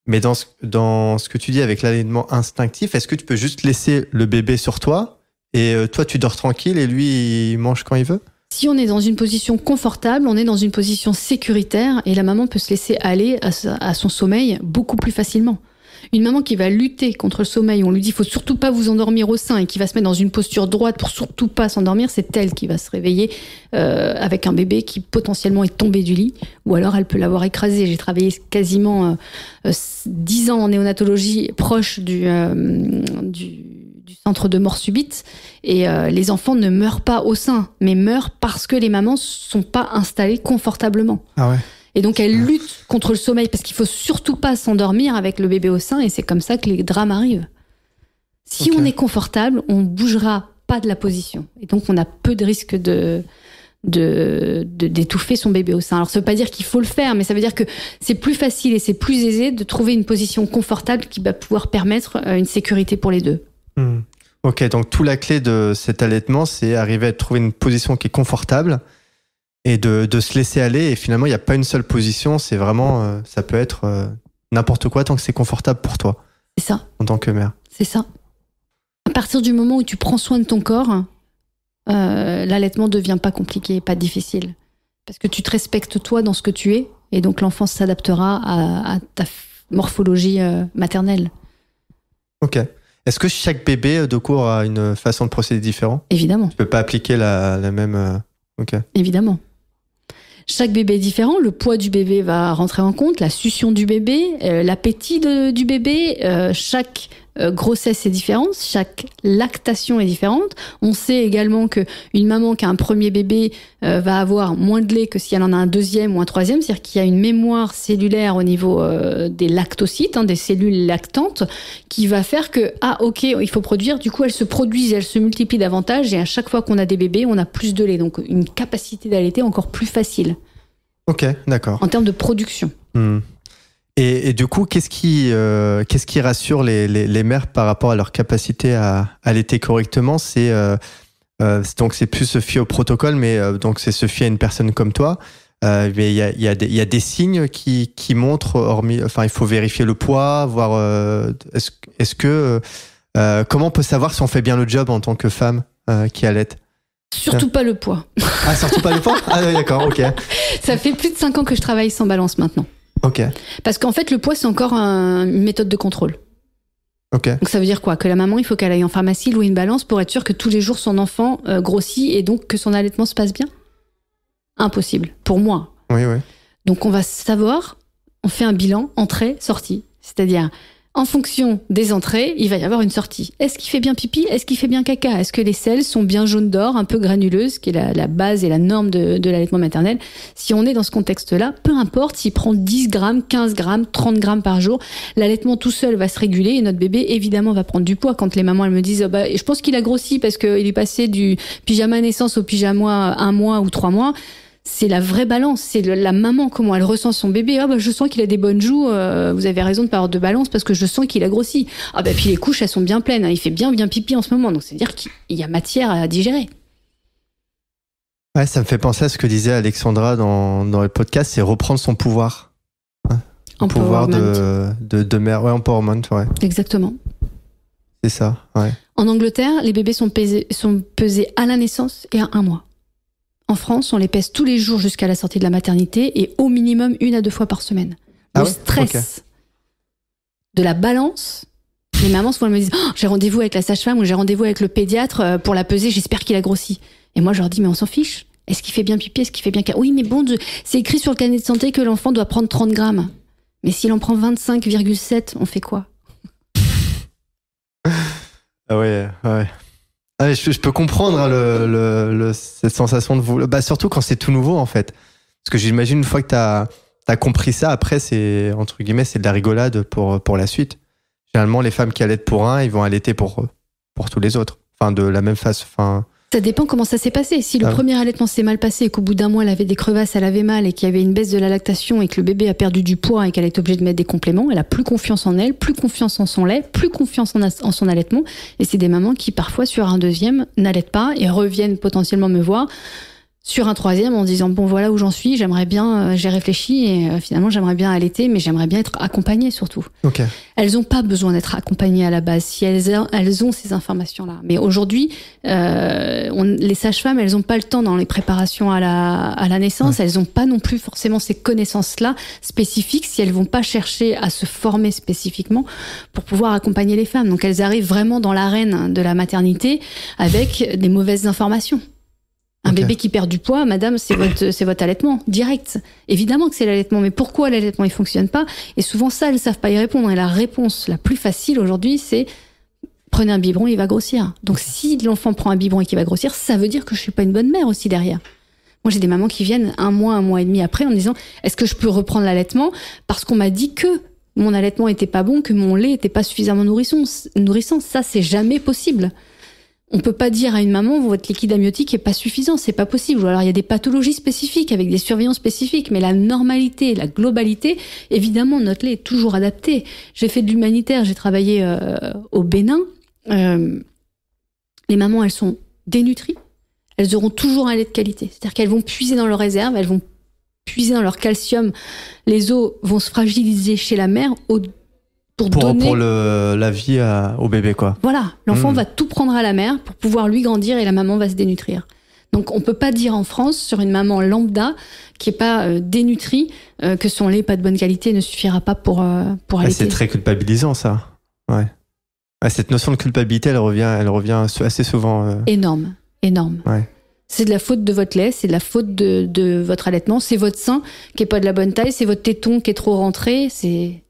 Mais dans ce que tu dis avec l'allaitement instinctif, est-ce que tu peux juste laisser le bébé sur toi et toi tu dors tranquille et lui il mange quand il veut? Si on est dans une position confortable, on est dans une position sécuritaire et la maman peut se laisser aller à son sommeil beaucoup plus facilement. Une maman qui va lutter contre le sommeil, on lui dit faut surtout pas vous endormir au sein et qui va se mettre dans une posture droite pour surtout pas s'endormir, c'est elle qui va se réveiller avec un bébé qui potentiellement est tombé du lit, ou alors elle peut l'avoir écrasé. J'ai travaillé quasiment 10 ans en néonatologie proche du centre de mort subite et les enfants ne meurent pas au sein, mais meurent parce que les mamans sont pas installées confortablement. Ah ouais. Et donc, elle lutte contre le sommeil parce qu'il faut surtout pas s'endormir avec le bébé au sein et c'est comme ça que les drames arrivent. Si on est confortable, on bougera pas de la position. Et donc, on a peu de risque d'étouffer son bébé au sein. Alors, ça veut pas dire qu'il faut le faire, mais ça veut dire que c'est plus facile et c'est plus aisé de trouver une position confortable qui va pouvoir permettre une sécurité pour les deux. Ok, donc toute la clé de cet allaitement, c'est arriver à trouver une position qui est confortable et de se laisser aller. Et finalement, il n'y a pas une seule position. C'est vraiment, ça peut être n'importe quoi tant que c'est confortable pour toi. C'est ça. En tant que mère. C'est ça. À partir du moment où tu prends soin de ton corps, l'allaitement ne devient pas compliqué, pas difficile. Parce que tu te respectes toi dans ce que tu es. Et donc, l'enfant s'adaptera à ta morphologie maternelle. Ok. Est-ce que chaque bébé de cours a une façon de procéder différente? Évidemment. Tu peux pas appliquer la même... Ok. Évidemment. Chaque bébé est différent, le poids du bébé va rentrer en compte, la succion du bébé, l'appétit du bébé, chaque grossesse est différente, chaque lactation est différente. On sait également qu'une maman qui a un premier bébé va avoir moins de lait que si elle en a un deuxième ou un troisième, c'est-à-dire qu'il y a une mémoire cellulaire au niveau des lactocytes, des cellules lactantes, qui va faire que, ok, il faut produire, du coup elles se produisent, elles se multiplient davantage, et à chaque fois qu'on a des bébés, on a plus de lait, donc une capacité d'allaiter encore plus facile. Ok, d'accord. En termes de production. Et du coup, qu'est-ce qui rassure les mères par rapport à leur capacité à allaiter correctement? Donc c'est plus se fier au protocole, mais donc c'est se fier à une personne comme toi. Mais il y a des signes qui montrent, il faut vérifier le poids, voir comment on peut savoir si on fait bien le job en tant que femme qui allaite? Surtout pas le poids. Ah, surtout pas le poids? Ah oui, d'accord, ok. Ça fait plus de 5 ans que je travaille sans balance maintenant. Ok. Parce qu'en fait, le poids, c'est encore une méthode de contrôle. Ok. Donc ça veut dire quoi? Que la maman, il faut qu'elle aille en pharmacie louer une balance pour être sûre que tous les jours son enfant grossit et donc que son allaitement se passe bien? Impossible, pour moi. Oui, oui. Donc on va savoir, on fait un bilan entrée, sortie. C'est-à-dire, en fonction des entrées, il va y avoir une sortie. Est-ce qu'il fait bien pipi? Est-ce qu'il fait bien caca? Est-ce que les selles sont bien jaunes d'or, un peu granuleuses, qui est la base et la norme de l'allaitement maternel? Si on est dans ce contexte-là, peu importe s'il prend 10 grammes, 15 grammes, 30 grammes par jour, l'allaitement tout seul va se réguler et notre bébé, évidemment, va prendre du poids. Quand les mamans, elles me disent, je pense qu'il a grossi parce qu'il est passé du pyjama naissance au pyjama 1 mois ou 3 mois. C'est la vraie balance, c'est la maman, comment elle ressent son bébé. Je sens qu'il a des bonnes joues, vous avez raison de pas avoir de balance parce que je sens qu'il a grossi. Puis les couches, elles sont bien pleines, il fait bien pipi en ce moment, donc c'est-à-dire qu'il y a matière à digérer. Ouais, ça me fait penser à ce que disait Alexandra dans le podcast, c'est reprendre son pouvoir. Pouvoir de mère, ouais, empowerment, ouais. Exactement. C'est ça, ouais. En Angleterre, les bébés sont pesés à la naissance et à 1 mois. En France, on les pèse tous les jours jusqu'à la sortie de la maternité et au minimum 1 à 2 fois par semaine. Le stress de la balance, les mamans souvent me disent j'ai rendez-vous avec la sage-femme ou j'ai rendez-vous avec le pédiatre pour la peser, j'espère qu'il a grossi. Et moi je leur dis mais on s'en fiche. Est-ce qu'il fait bien pipi? Est-ce qu'il fait bien caca? Oui mais bon, c'est écrit sur le carnet de santé que l'enfant doit prendre 30 grammes. Mais s'il en prend 25,7, on fait quoi? Ah ouais. Ah, je peux comprendre cette sensation de vous. Surtout quand c'est tout nouveau en fait. Parce que j'imagine une fois que t'as compris ça, après c'est entre guillemets c'est de la rigolade pour la suite. Généralement les femmes qui allaitent pour un, ils vont allaiter pour tous les autres. Enfin de la même façon. Ça dépend comment ça s'est passé. Si le premier allaitement s'est mal passé et qu'au bout d'1 mois elle avait des crevasses, elle avait mal et qu'il y avait une baisse de la lactation et que le bébé a perdu du poids et qu'elle est obligée de mettre des compléments, elle a plus confiance en elle, plus confiance en son lait, plus confiance en son allaitement. Et c'est des mamans qui parfois sur un deuxième n'allaitent pas et reviennent potentiellement me voir sur un troisième en disant bon voilà où j'en suis, j'aimerais bien, j'ai réfléchi et finalement j'aimerais bien allaiter mais j'aimerais bien être accompagnée surtout. Okay. Elles n'ont pas besoin d'être accompagnées à la base si elles ont ces informations-là. Mais aujourd'hui, les sages-femmes, elles n'ont pas le temps dans les préparations à la naissance, elles n'ont pas non plus forcément ces connaissances-là spécifiques si elles vont pas chercher à se former spécifiquement pour pouvoir accompagner les femmes. Donc elles arrivent vraiment dans l'arène de la maternité avec des mauvaises informations. Un bébé qui perd du poids, madame, c'est votre allaitement, direct. Évidemment que c'est l'allaitement, mais pourquoi l'allaitement il fonctionne pas? Et souvent ça, elles ne savent pas y répondre. Et la réponse la plus facile aujourd'hui, c'est prenez un biberon, il va grossir. Donc si l'enfant prend un biberon et qu'il va grossir, ça veut dire que je suis pas une bonne mère aussi derrière. Moi, j'ai des mamans qui viennent 1 mois et demi après en me disant est-ce que je peux reprendre l'allaitement parce qu'on m'a dit que mon allaitement était pas bon, que mon lait était pas suffisamment nourrissant. Ça, c'est jamais possible. On peut pas dire à une maman votre liquide amniotique est pas suffisant, c'est pas possible. Ou alors il y a des pathologies spécifiques avec des surveillances spécifiques, mais la normalité, la globalité, évidemment notre lait est toujours adapté. J'ai fait de l'humanitaire, j'ai travaillé au Bénin. Les mamans elles sont dénutries, elles auront toujours un lait de qualité. C'est-à-dire qu'elles vont puiser dans leurs réserves, elles vont puiser dans leur calcium. Les os vont se fragiliser chez la mère pour la vie au bébé, quoi. Voilà, l'enfant va tout prendre à la mère pour pouvoir lui grandir et la maman va se dénutrir. Donc on peut pas dire en France sur une maman lambda qui est pas dénutrie que son lait n'est pas de bonne qualité ne suffira pas pour allaiter. C'est très culpabilisant ça. Ouais. Cette notion de culpabilité, elle revient assez souvent. Énorme. Ouais. C'est de la faute de votre lait, c'est de la faute de votre allaitement, c'est votre sein qui est pas de la bonne taille, c'est votre téton qui est trop rentré, c'est...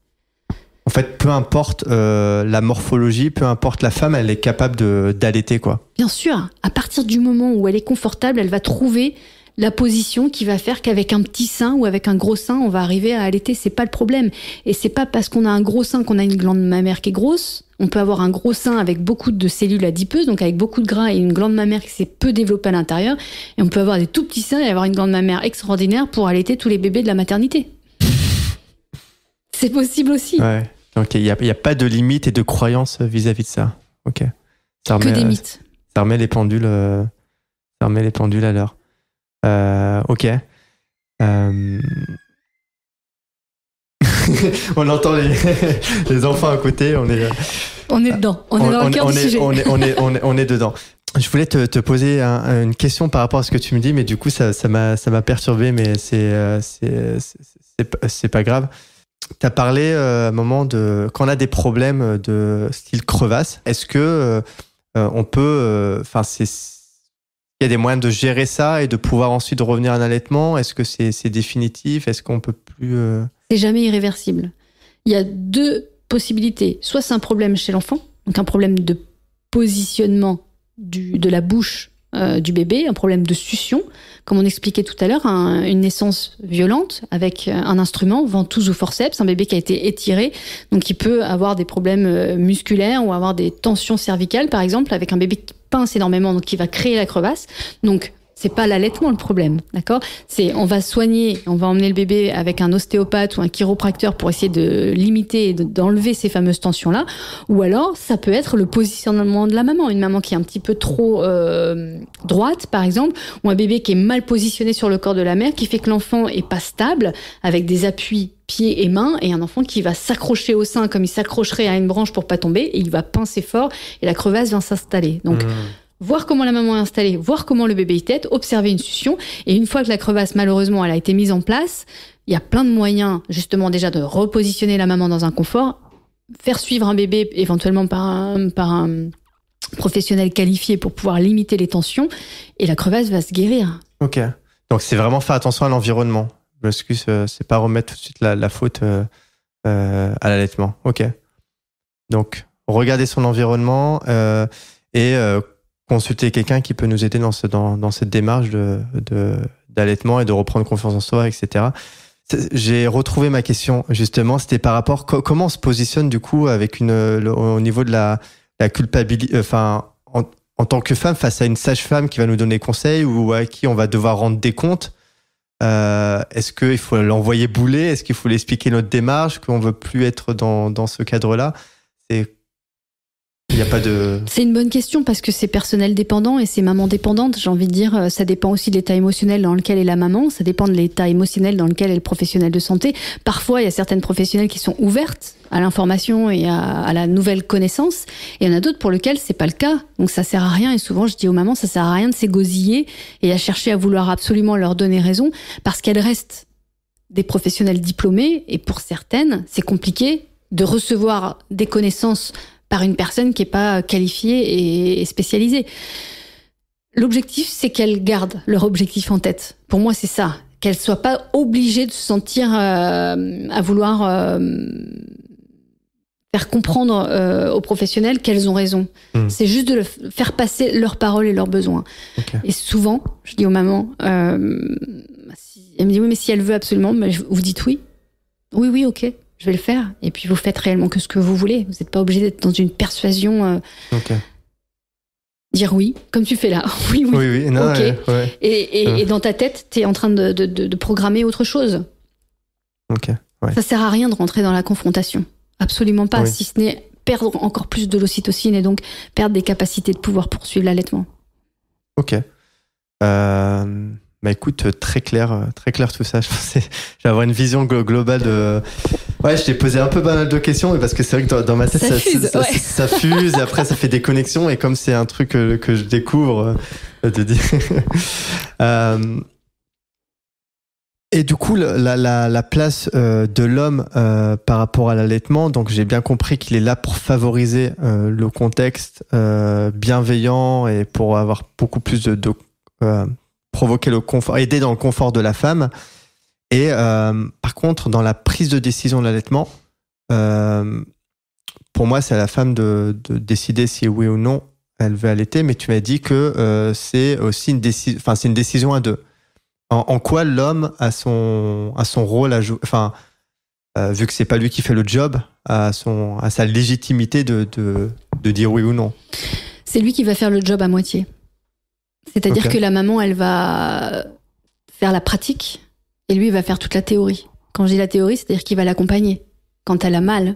En fait, peu importe la morphologie, peu importe la femme, elle est capable d'allaiter, quoi. Bien sûr, à partir du moment où elle est confortable, elle va trouver la position qui va faire qu'avec un petit sein ou avec un gros sein, on va arriver à allaiter. C'est pas le problème. Et c'est pas parce qu'on a un gros sein qu'on a une glande mammaire qui est grosse. On peut avoir un gros sein avec beaucoup de cellules adipeuses, donc avec beaucoup de gras et une glande mammaire qui s'est peu développée à l'intérieur. Et on peut avoir des tout petits seins et avoir une glande mammaire extraordinaire pour allaiter tous les bébés de la maternité. C'est possible aussi. Ouais. Donc il y a pas de limite et de croyance vis-à-vis de ça. Ok. Que des mythes. Ça remet les pendules à l'heure. Ok. On entend les enfants à côté. On est dedans. On est dans le cœur du sujet. On est dedans. Je voulais te poser une question par rapport à ce que tu me dis, mais du coup ça m'a perturbé, mais c'est pas grave. Tu as parlé à un moment de quand on a des problèmes de style crevasse. Est-ce que on peut, il y a des moyens de gérer ça et de pouvoir ensuite revenir à un allaitement? Est-ce que c'est définitif? Est-ce qu'on peut plus C'est jamais irréversible. Il y a deux possibilités. Soit c'est un problème chez l'enfant, donc un problème de positionnement de la bouche du bébé, un problème de succion, comme on expliquait tout à l'heure, une naissance violente avec un instrument, ventouse ou forceps, un bébé qui a été étiré, donc il peut avoir des problèmes musculaires ou avoir des tensions cervicales, par exemple, avec un bébé qui pince énormément, donc qui va créer la crevasse. Donc c'est pas l'allaitement le problème, d'accord? On va soigner, on va emmener le bébé avec un ostéopathe ou un chiropracteur pour essayer de limiter et d'enlever ces fameuses tensions-là. Ou alors, ça peut être le positionnement de la maman. Une maman qui est un petit peu trop droite, par exemple, ou un bébé qui est mal positionné sur le corps de la mère, qui fait que l'enfant est pas stable, avec des appuis pieds et mains, et un enfant qui va s'accrocher au sein comme il s'accrocherait à une branche pour pas tomber, et il va pincer fort, et la crevasse vient s'installer. Donc, voir comment la maman est installée, voir comment le bébé y tète, observer une succion. Et une fois que la crevasse, malheureusement, elle a été mise en place, il y a plein de moyens, justement, déjà de repositionner la maman dans un confort, faire suivre un bébé, éventuellement par un professionnel qualifié pour pouvoir limiter les tensions, et la crevasse va se guérir. Ok. Donc, c'est vraiment faire attention à l'environnement. Je m'excuse, c'est pas remettre tout de suite la faute à l'allaitement. Ok. Donc, regarder son environnement et consulter quelqu'un qui peut nous aider dans cette démarche d'allaitement et de reprendre confiance en soi, etc. J'ai retrouvé ma question, justement, c'était par rapport comment on se positionne du coup avec au niveau de la culpabilité, en tant que femme face à une sage-femme qui va nous donner conseil ou à qui on va devoir rendre des comptes. Est-ce qu'il faut l'envoyer bouler? Est-ce qu'il faut lui expliquer notre démarche, qu'on veut plus être dans ce cadre-là? Il n'y a pas de... C'est une bonne question parce que c'est personnel dépendant et c'est maman dépendante. J'ai envie de dire, ça dépend aussi de l'état émotionnel dans lequel est la maman. Ça dépend de l'état émotionnel dans lequel est le professionnel de santé. Parfois, il y a certaines professionnelles qui sont ouvertes à l'information et à la nouvelle connaissance. Et il y en a d'autres pour lesquelles c'est pas le cas. Donc ça sert à rien. Et souvent, je dis aux mamans, ça sert à rien de s'égosiller et à chercher à vouloir absolument leur donner raison parce qu'elles restent des professionnels diplômés. Et pour certaines, c'est compliqué de recevoir des connaissances par une personne qui n'est pas qualifiée et spécialisée. L'objectif, c'est qu'elles gardent leur objectif en tête. Pour moi, c'est ça. Qu'elles ne soient pas obligées de se sentir à vouloir faire comprendre aux professionnels qu'elles ont raison. C'est juste de faire passer leurs paroles et leurs besoins. Okay. Et souvent, je dis aux mamans, elle me dit, oui, mais si elle veut absolument, vous dites oui. Oui, ok. Je vais le faire. Et puis, vous faites réellement que ce que vous voulez. Vous n'êtes pas obligé d'être dans une persuasion. Okay. Dire oui, comme tu fais là. Oui. Non, okay. Ouais. Et dans ta tête, tu es en train de programmer autre chose. Ok. Ouais. Ça sert à rien de rentrer dans la confrontation. Absolument pas. Si ce n'est perdre encore plus de l'ocytocine et donc perdre des capacités de pouvoir poursuivre l'allaitement. Ok. Bah écoute, très clair tout ça. Je pensais avoir une vision globale de. Ouais, je t'ai posé un peu pas mal de questions, mais parce que c'est vrai que dans ma tête ça fuse, et après ça fait des connexions, et comme c'est un truc que je découvre, te dis. Et du coup, la place de l'homme par rapport à l'allaitement, donc j'ai bien compris qu'il est là pour favoriser le contexte bienveillant et pour avoir beaucoup plus de provoquer le confort, aider dans le confort de la femme. Et par contre, dans la prise de décision de l'allaitement, pour moi, c'est à la femme de décider si oui ou non elle veut allaiter, mais tu m'as dit que c'est aussi c'est une décision à deux. En quoi l'homme a son rôle à jouer, vu que c'est pas lui qui fait le job, à sa légitimité de dire oui ou non. C'est lui qui va faire le job à moitié. C'est-à-dire que la maman, elle va faire la pratique et lui, il va faire toute la théorie. Quand je dis la théorie, c'est-à-dire qu'il va l'accompagner quand elle a mal,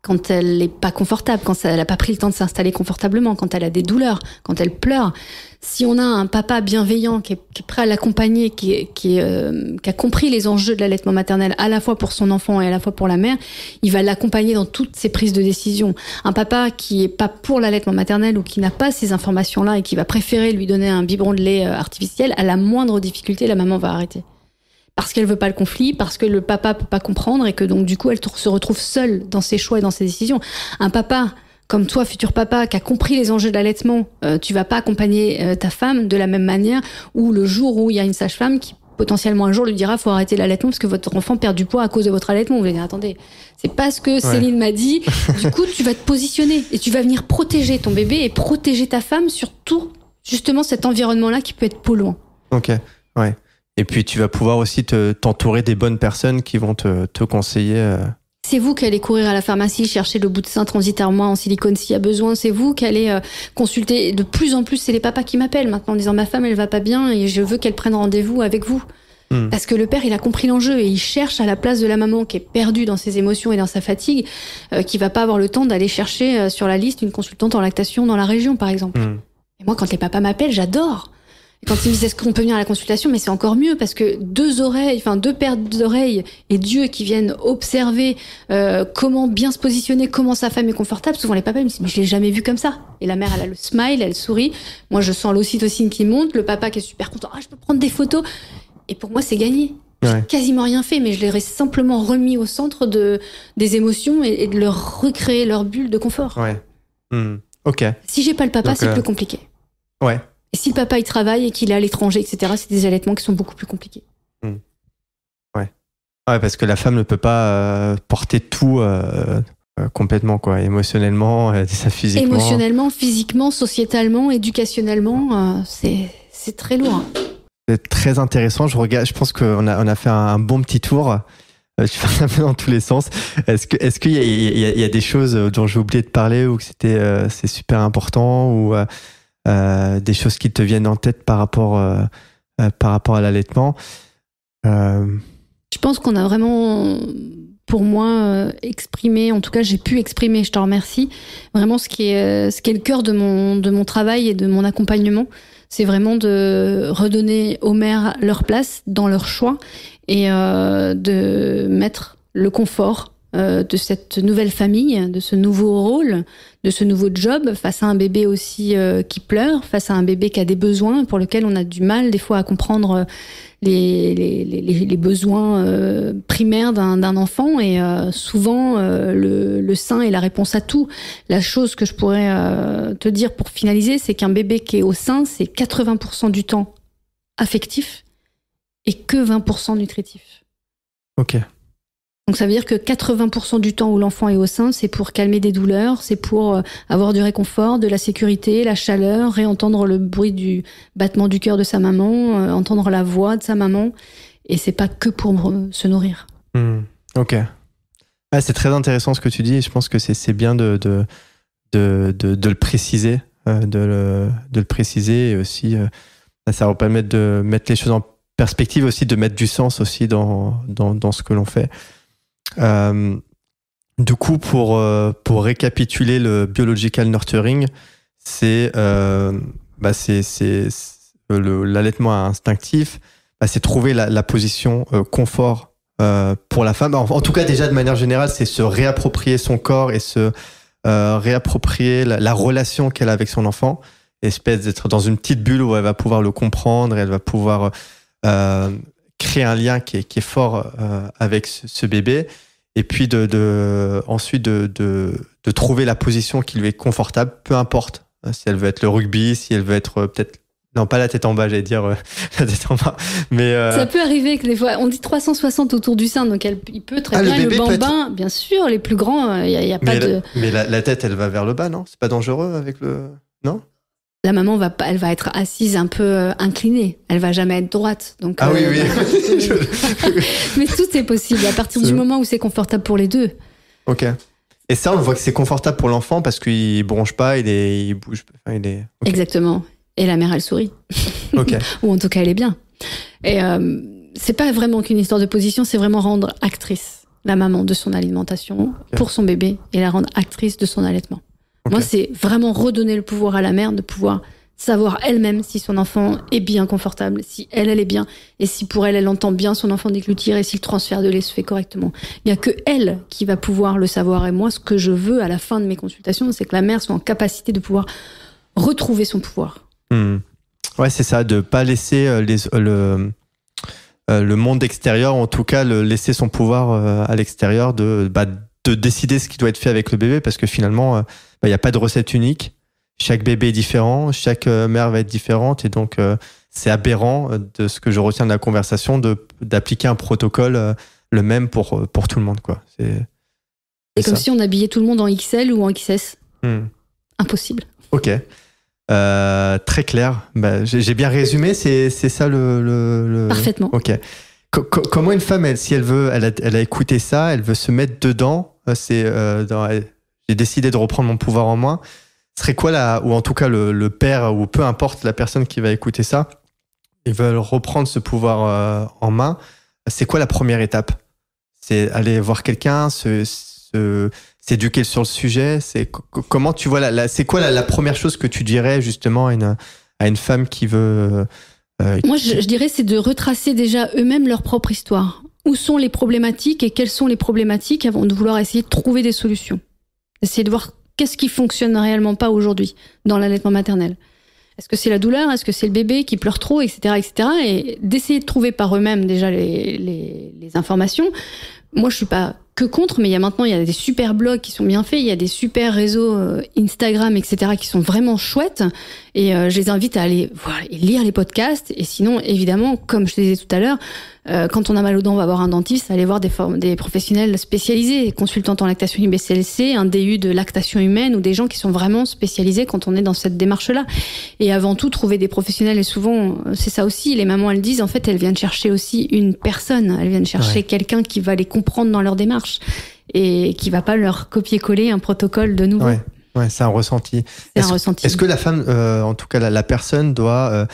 quand elle n'est pas confortable, quand elle n'a pas pris le temps de s'installer confortablement, quand elle a des douleurs, quand elle pleure. Si on a un papa bienveillant qui est prêt à l'accompagner, qui a compris les enjeux de l'allaitement maternel à la fois pour son enfant et à la fois pour la mère, il va l'accompagner dans toutes ses prises de décision. Un papa qui est pas pour l'allaitement maternel ou qui n'a pas ces informations-là et qui va préférer lui donner un biberon de lait artificiel, à la moindre difficulté, la maman va arrêter. Parce qu'elle veut pas le conflit, parce que le papa peut pas comprendre et que donc du coup elle se retrouve seule dans ses choix et dans ses décisions. Un papa comme toi, futur papa, qui a compris les enjeux de l'allaitement, tu vas pas accompagner ta femme de la même manière, ou le jour où il y a une sage-femme qui potentiellement un jour lui dira faut arrêter l'allaitement parce que votre enfant perd du poids à cause de votre allaitement. Vous allez dire attendez, c'est pas ce que Céline m'a dit. Du coup tu vas te positionner et tu vas venir protéger ton bébé et protéger ta femme sur tout justement cet environnement-là qui peut être polluant. Ok, ouais. Et puis tu vas pouvoir aussi t'entourer des bonnes personnes qui vont te conseiller. C'est vous qui allez courir à la pharmacie, chercher le bout de sein transitairement en silicone s'il y a besoin. C'est vous qui allez consulter. De plus en plus, c'est les papas qui m'appellent maintenant en disant ma femme, elle va pas bien et je veux qu'elle prenne rendez-vous avec vous. Parce que le père, il a compris l'enjeu et il cherche à la place de la maman qui est perdue dans ses émotions et dans sa fatigue, qui va pas avoir le temps d'aller chercher sur la liste une consultante en lactation dans la région, par exemple. Et moi, quand les papas m'appellent, j'adore. Et quand ils me disent est-ce qu'on peut venir à la consultation, mais c'est encore mieux parce que deux paires d'oreilles et d'yeux qui viennent observer comment bien se positionner, comment sa femme est confortable. Souvent les papas me disent mais je l'ai jamais vu comme ça. Et la mère elle a le smile, elle sourit. Moi je sens l'ocytocine qui monte, le papa qui est super content. Ah je peux prendre des photos. Et pour moi c'est gagné. J'ai quasiment rien fait, mais je les ai simplement remis au centre des émotions et de leur recréer leur bulle de confort. Ouais. Ok. Si j'ai pas le papa, c'est plus compliqué. Ouais. Et si le papa il travaille et qu'il est à l'étranger, etc., c'est des allaitements qui sont beaucoup plus compliqués. Ouais, parce que la femme ne peut pas porter tout complètement, quoi, émotionnellement, physiquement. Émotionnellement, physiquement, sociétalement, éducationnellement, c'est très lourd. C'est très intéressant. Je pense qu'on a fait un bon petit tour. Je fais un peu dans tous les sens. Est-ce qu'il y a des choses dont j'ai oublié de parler ou que c'est super important ou des choses qui te viennent en tête par rapport à l'allaitement? Je pense qu'on a vraiment, pour moi, exprimé, en tout cas j'ai pu exprimer, je te remercie, vraiment ce qui est le cœur de mon travail et de mon accompagnement. C'est vraiment de redonner aux mères leur place dans leur choix et de mettre le confort de cette nouvelle famille, de ce nouveau rôle, de ce nouveau job face à un bébé aussi qui pleure, face à un bébé qui a des besoins pour lesquels on a du mal des fois à comprendre les besoins primaires d'un enfant et souvent le sein est la réponse à tout. La chose que je pourrais te dire pour finaliser, c'est qu'un bébé qui est au sein, c'est 80% du temps affectif et que 20% nutritif. Ok. Donc ça veut dire que 80% du temps où l'enfant est au sein, c'est pour calmer des douleurs, c'est pour avoir du réconfort, de la sécurité, la chaleur, réentendre le bruit du battement du cœur de sa maman, entendre la voix de sa maman. Et c'est pas que pour se nourrir. Ok. Ouais, c'est très intéressant ce que tu dis et je pense que c'est bien de le préciser, de le préciser et aussi ça va permettre de mettre les choses en perspective aussi, de mettre du sens aussi dans ce que l'on fait. Du coup, pour récapituler le biological nurturing, c'est l'allaitement instinctif, c'est trouver la position confort pour la femme. En tout cas, déjà de manière générale, c'est se réapproprier son corps et se réapproprier la relation qu'elle a avec son enfant, espèce d'être dans une petite bulle où elle va pouvoir le comprendre, et elle va pouvoir créer un lien qui est fort avec ce bébé, et puis ensuite de trouver la position qui lui est confortable, peu importe si elle veut être le rugby, si elle veut être peut-être Non, pas la tête en bas, j'allais dire la tête en bas. Mais ça peut arriver que des fois, on dit 360 autour du sein, donc il peut très bien le bambin, bien sûr, les plus grands, il y a pas de. Mais la tête, elle va vers le bas, non? C'est pas dangereux avec le. Non? La maman elle va être assise un peu inclinée, elle va jamais être droite. Donc, oui. Mais tout est possible à partir du moment où c'est confortable pour les deux. Ok. Et ça, on voit que c'est confortable pour l'enfant parce qu'il bronche pas, il bouge. Enfin, okay. Exactement. Et la mère, elle sourit. Ok. Ou en tout cas, elle est bien. Et c'est pas vraiment qu'une histoire de position, c'est vraiment rendre actrice la maman de son alimentation pour son bébé et la rendre actrice de son allaitement. Moi, c'est vraiment redonner le pouvoir à la mère de pouvoir savoir elle-même si son enfant est bien confortable, si elle est bien, et si pour elle entend bien son enfant déglutir et si le transfert de lait se fait correctement. Il n'y a que elle qui va pouvoir le savoir. Et moi, ce que je veux à la fin de mes consultations, c'est que la mère soit en capacité de pouvoir retrouver son pouvoir. Ouais, c'est ça, de pas laisser le monde extérieur, en tout cas, laisser son pouvoir à l'extérieur de décider ce qui doit être fait avec le bébé, parce que finalement, il n'y a pas de recette unique. Chaque bébé est différent, chaque mère va être différente, et donc c'est aberrant de ce que je retiens de la conversation d'appliquer un protocole le même pour tout le monde, quoi. C'est comme si on habillait tout le monde en XL ou en XS. Impossible. Ok. Très clair. J'ai bien résumé, c'est ça le... Parfaitement. Ok. Comment une femme, si elle veut, elle a écouté ça, elle veut se mettre dedans, j'ai décidé de reprendre mon pouvoir en main, serait quoi ou en tout cas le père, ou peu importe la personne qui va écouter ça, ils veulent reprendre ce pouvoir en main, c'est quoi la première étape? C'est aller voir quelqu'un, s'éduquer sur le sujet, comment tu vois c'est quoi la première chose que tu dirais justement à une femme qui veut... Moi, je dirais, c'est de retracer déjà eux-mêmes leur propre histoire. Où sont les problématiques et quelles sont les problématiques avant de vouloir essayer de trouver des solutions. Essayer de voir qu'est-ce qui fonctionne réellement pas aujourd'hui dans l'allaitement maternel. Est-ce que c'est la douleur? Est-ce que c'est le bébé qui pleure trop, etc., etc. Et d'essayer de trouver par eux-mêmes déjà les informations. Moi, je suis pas que contre, mais il y a des super blogs qui sont bien faits, il y a des super réseaux Instagram, etc., qui sont vraiment chouettes, et je les invite à aller lire les podcasts. Et sinon, évidemment, comme je te disais tout à l'heure, quand on a mal aux dents, on va voir un dentiste, aller voir des professionnels spécialisés, consultantes en lactation IBCLC, un DU de lactation humaine, ou des gens qui sont vraiment spécialisés quand on est dans cette démarche-là. Et avant tout, trouver des professionnels, et souvent, c'est ça aussi, les mamans, elles disent, en fait, elles viennent chercher aussi une personne, elles viennent chercher quelqu'un qui va les comprendre dans leur démarche, et qui va pas leur copier-coller un protocole de nouveau. Ouais, c'est un ressenti. Est-ce que la femme, en tout cas la personne, doit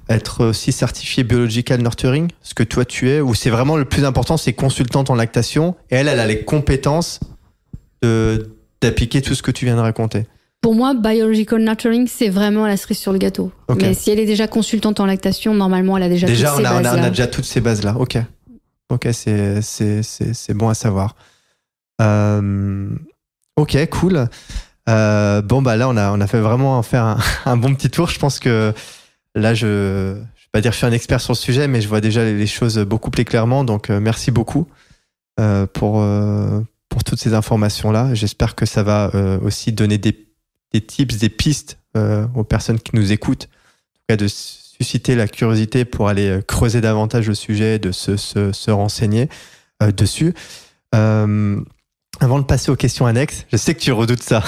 être aussi certifiée biological nurturing, ce que toi tu es, ou c'est vraiment le plus important, c'est consultante en lactation, et elle a les compétences d'appliquer tout ce que tu viens de raconter? Pour moi, biological nurturing, c'est vraiment la cerise sur le gâteau. Okay. Mais si elle est déjà consultante en lactation, normalement, elle a déjà toutes ces bases-là. Déjà, on a déjà toutes ces bases-là. Ok, c'est bon à savoir. Ok, cool. Là, on a fait vraiment faire un bon petit tour. Je pense que là, je vais pas dire que je suis un expert sur le sujet, mais je vois déjà les choses beaucoup plus clairement. Donc, merci beaucoup pour toutes ces informations-là. J'espère que ça va aussi donner des tips, des pistes aux personnes qui nous écoutent, en tout cas de susciter la curiosité pour aller creuser davantage le sujet, de se renseigner dessus. Avant de passer aux questions annexes, je sais que tu redoutes ça.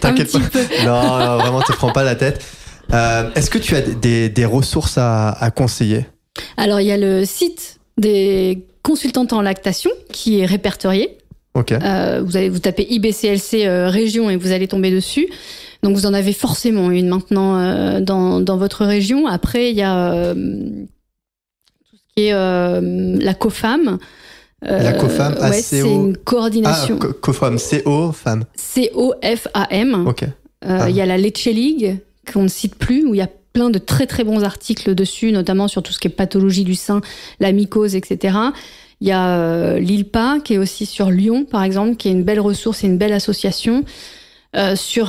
T'inquiète pas. Non, vraiment, te prends pas la tête. Est-ce que tu as des ressources à conseiller? Alors, il y a le site des consultantes en lactation qui est répertorié. Okay. Vous tapez IBCLC région et vous allez tomber dessus. Donc, vous en avez forcément une maintenant dans votre région. Après, il y a tout ce qui est la COFAM. La COFAM, c'est une coordination. Ah, COFAM, C-O-FAM. C-O-F-A-M. Ok. Il y a la Leche League, qu'on ne cite plus, où il y a plein de très très bons articles dessus, notamment sur tout ce qui est pathologie du sein, la mycose, etc. Il y a l'ILPA, qui est aussi sur Lyon, par exemple, qui est une belle ressource et une belle association. Sur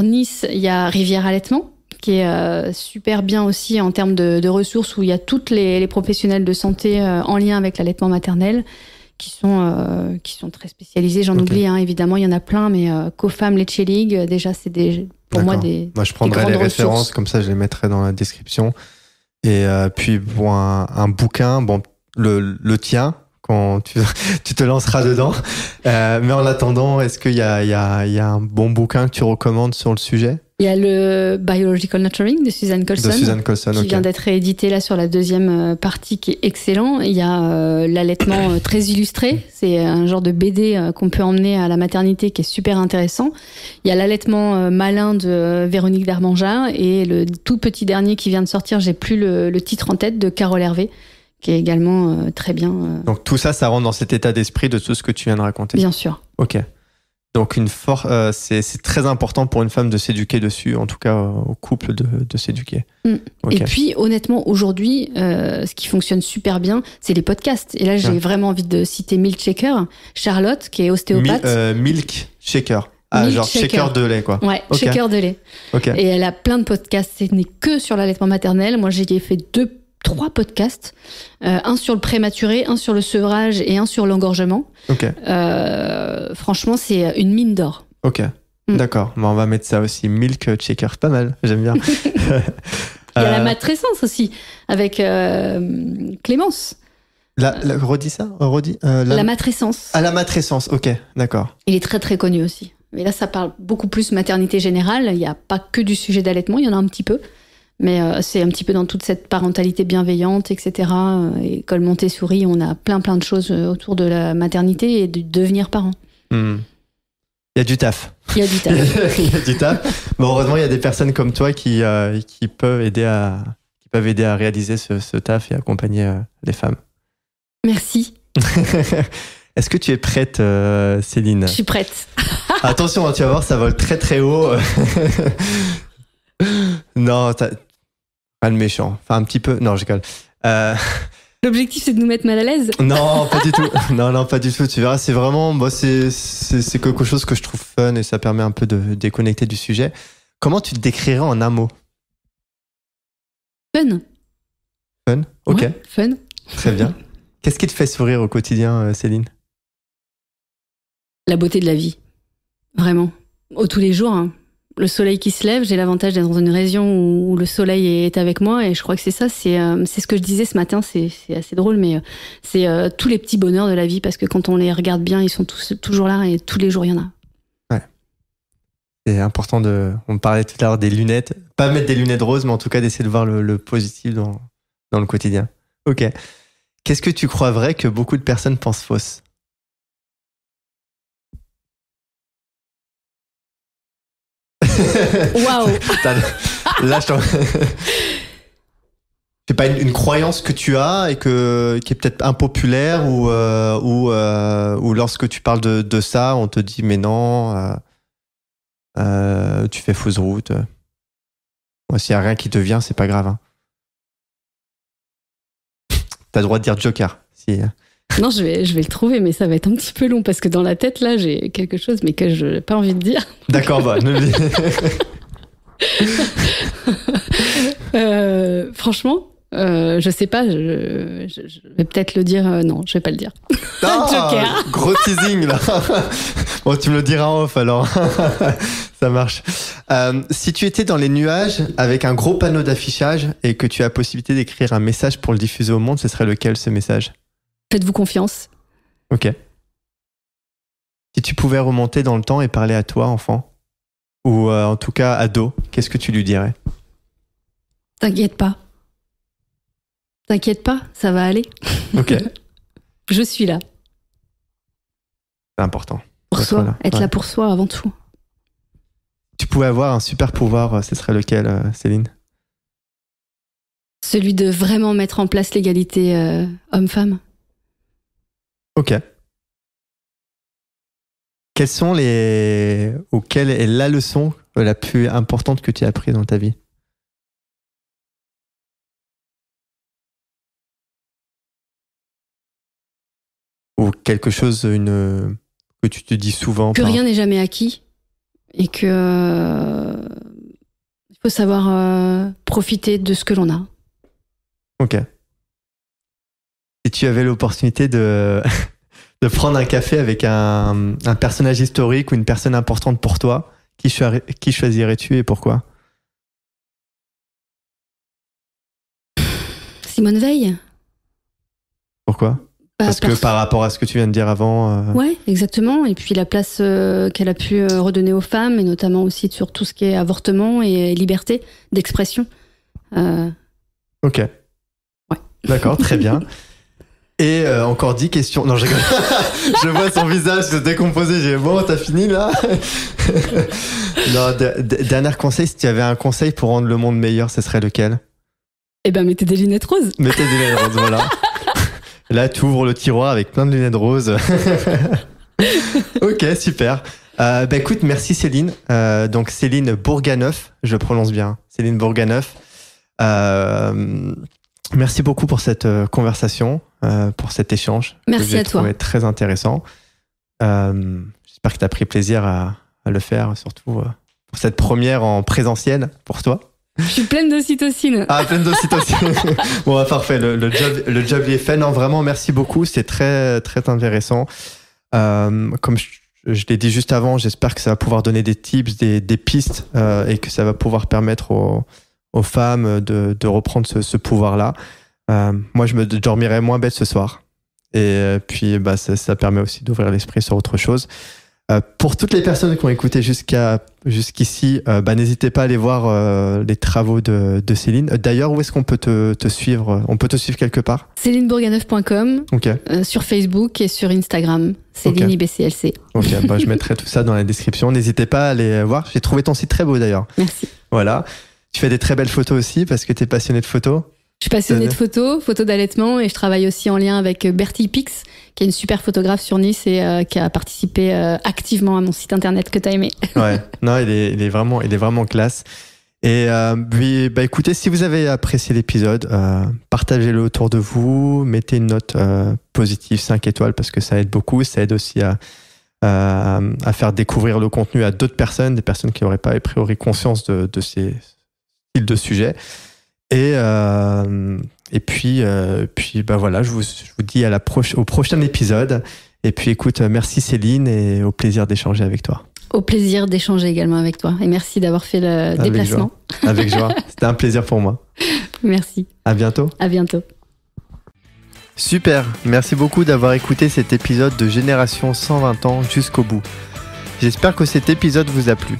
Nice, il y a Rivière Allaitement, qui est super bien aussi en termes de ressources, où il y a toutes les professionnels de santé en lien avec l'allaitement maternel qui sont très spécialisés. J'en oublie, évidemment, il y en a plein, mais COFAM, Leche League, déjà, c'est des pour moi D'accord. des Moi, je prendrai grandes les références, ressources. comme ça, je les mettrai dans la description. Et puis, pour un bouquin, bon, le tien, quand tu te lanceras dedans. Mais en attendant, est-ce qu'il y a un bon bouquin que tu recommandes sur le sujet? Il y a le Biological Nurturing de Suzanne Colson. De Suzanne Colson, qui vient d'être réédité là sur la deuxième partie, qui est excellent. Il y a l'allaitement très illustré. C'est un genre de BD qu'on peut emmener à la maternité qui est super intéressant. Il y a l'allaitement malin de Véronique Darmanjard et le tout petit dernier qui vient de sortir, j'ai plus le titre en tête, de Carole Hervé, qui est également très bien. Donc tout ça, ça rentre dans cet état d'esprit de tout ce que tu viens de raconter. Bien sûr. Ok. Donc c'est très important pour une femme de s'éduquer dessus, en tout cas au couple de s'éduquer. Okay. Et puis honnêtement, aujourd'hui, ce qui fonctionne super bien, c'est les podcasts. Et là, j'ai vraiment envie de citer Milk Shaker, Charlotte, qui est ostéopathe. Milk Shaker. Ah, Milk genre shaker de lait, quoi. Ouais, okay. Shaker de lait. Okay. Et elle a plein de podcasts, ce n'est que sur l'allaitement maternel. Moi, j'ai fait 3 podcasts, un sur le prématuré, un sur le sevrage et un sur l'engorgement. Okay. Franchement, c'est une mine d'or. Ok, d'accord. Bon, on va mettre ça aussi. Milk Shaker, pas mal, j'aime bien. Il y a la matrescence aussi, avec Clémence. Redis ça La matrescence. Ah, la matrescence, ok, d'accord. Il est très très connu aussi. Mais là, ça parle beaucoup plus maternité générale. Il n'y a pas que du sujet d'allaitement, il y en a un petit peu. Mais c'est un petit peu dans toute cette parentalité bienveillante, etc. École Montessori, on a plein de choses autour de la maternité et de devenir parent. Il y a du taf. Il y a du taf. Il y a du taf. Bon, heureusement, il y a des personnes comme toi qui peuvent aider à réaliser ce taf et accompagner les femmes. Merci. Est-ce que tu es prête, Céline? Je suis prête. Attention, tu vas voir, ça vole très très haut. Non, pas le méchant. Enfin, un petit peu. Non, je rigole. L'objectif, c'est de nous mettre mal à l'aise? Non, pas du tout. Non, pas du tout. Tu verras, c'est vraiment, c'est quelque chose que je trouve fun et ça permet un peu de déconnecter du sujet. Comment tu te décrirais en un mot? Fun. Fun? Ok. Ouais, fun. Très bien. Qu'est-ce qui te fait sourire au quotidien, Céline? La beauté de la vie. Vraiment. Tous les jours, hein. Le soleil qui se lève, j'ai l'avantage d'être dans une région où le soleil est avec moi et je crois que c'est ça, c'est ce que je disais ce matin, c'est assez drôle, mais c'est tous les petits bonheurs de la vie, parce que quand on les regarde bien, ils sont toujours là et tous les jours il y en a. Ouais. C'est important on parlait tout à l'heure des lunettes, pas mettre des lunettes roses, mais en tout cas d'essayer de voir le positif dans le quotidien. Ok. Qu'est-ce que tu crois vrai que beaucoup de personnes pensent fausse? Waouh. Là, c'est pas une croyance que tu as et qui est peut-être impopulaire ou lorsque tu parles de ça, on te dit mais non, tu fais fausse route. Moi, s'il y a rien qui te vient, c'est pas grave. Hein. T'as le droit de dire Joker. Si. Non, je vais le trouver, mais ça va être un petit peu long parce que dans la tête, là, j'ai quelque chose, mais que je n'ai pas envie de dire. D'accord, bah, ne le dis. Franchement, je sais pas, je vais peut-être le dire. Non, je vais pas le dire. Joker. Gros teasing, là. Bon, tu me le diras en off, alors. Ça marche. Si tu étais dans les nuages avec un gros panneau d'affichage et que tu as la possibilité d'écrire un message pour le diffuser au monde, ce serait lequel, ce message? Faites-vous confiance. Ok. Si tu pouvais remonter dans le temps et parler à toi, enfant, ou en tout cas ado, qu'est-ce que tu lui dirais? T'inquiète pas. T'inquiète pas, ça va aller. Ok. Je suis là. C'est important. Pour soi, être là pour soi avant tout. Tu pouvais avoir un super pouvoir, ce serait lequel, Céline? Celui de vraiment mettre en place l'égalité homme-femme. Ok. Quelles est la leçon la plus importante que tu as apprise dans ta vie? Ou quelque chose que tu te dis souvent? Que rien n'est jamais acquis et que il faut savoir profiter de ce que l'on a. Ok. Si tu avais l'opportunité de prendre un café avec un personnage historique ou une personne importante pour toi, Qui choisirais-tu et pourquoi? Simone Veil. Pourquoi? Parce que par rapport à ce que tu viens de dire avant... Ouais, exactement. Et puis la place qu'elle a pu redonner aux femmes, et notamment aussi sur tout ce qui est avortement et liberté d'expression. Ok. Ouais. D'accord, très bien. Et encore 10 questions. Non, je rigole. Je vois son visage se décomposer. J'ai bon, t'as fini là? Non, dernier conseil, si tu avais un conseil pour rendre le monde meilleur, ce serait lequel? Eh ben, mettez des lunettes roses. Mettez des lunettes roses, voilà. Là, tu ouvres le tiroir avec plein de lunettes roses. Ok, super. Écoute, merci Céline. Donc Céline Bourganeuf, je prononce bien. Céline Bourganeuf. Merci beaucoup pour cette conversation, pour cet échange. Merci à toi. Trouvé très intéressant. J'espère que tu as pris plaisir à le faire, surtout pour cette première en présentiel pour toi. Je suis pleine d'ocytocine. Ah, pleine d'ocytocine. Bon, parfait. Le job il est fait. Non, vraiment, merci beaucoup. C'est très, très intéressant. Comme je l'ai dit juste avant, j'espère que ça va pouvoir donner des tips, des pistes et que ça va pouvoir permettre aux femmes de reprendre ce pouvoir-là. Moi, je me dormirai moins bête ce soir. Et puis, ça permet aussi d'ouvrir l'esprit sur autre chose. Pour toutes les personnes qui ont écouté jusqu'ici, n'hésitez pas à aller voir les travaux de Céline. D'ailleurs, où est-ce qu'on peut te suivre? On peut te suivre quelque part? CélineBourganeuf.com, okay. Sur Facebook et sur Instagram, Céline IBCLC. Ok, je mettrai tout ça dans la description. N'hésitez pas à aller voir. J'ai trouvé ton site très beau d'ailleurs. Merci. Voilà. Tu fais des très belles photos aussi parce que tu es passionnée de photos. Je suis passionnée de photos d'allaitement, et je travaille aussi en lien avec Bertie Pix, qui est une super photographe sur Nice et qui a participé activement à mon site internet que tu as aimé. Ouais, non, il est vraiment classe. Et puis, écoutez, si vous avez apprécié l'épisode, partagez-le autour de vous, mettez une note positive, 5 étoiles, parce que ça aide beaucoup. Ça aide aussi à faire découvrir le contenu à d'autres personnes, des personnes qui n'auraient pas a priori conscience de ces styles de sujets. Et puis voilà, je vous dis au prochain épisode. Et puis écoute, merci Céline, et au plaisir d'échanger avec toi. Au plaisir d'échanger également avec toi. Et merci d'avoir fait le déplacement. Avec joie. C'était un plaisir pour moi. Merci. À bientôt. À bientôt. Super, merci beaucoup d'avoir écouté cet épisode de Génération 120 ans jusqu'au bout. J'espère que cet épisode vous a plu.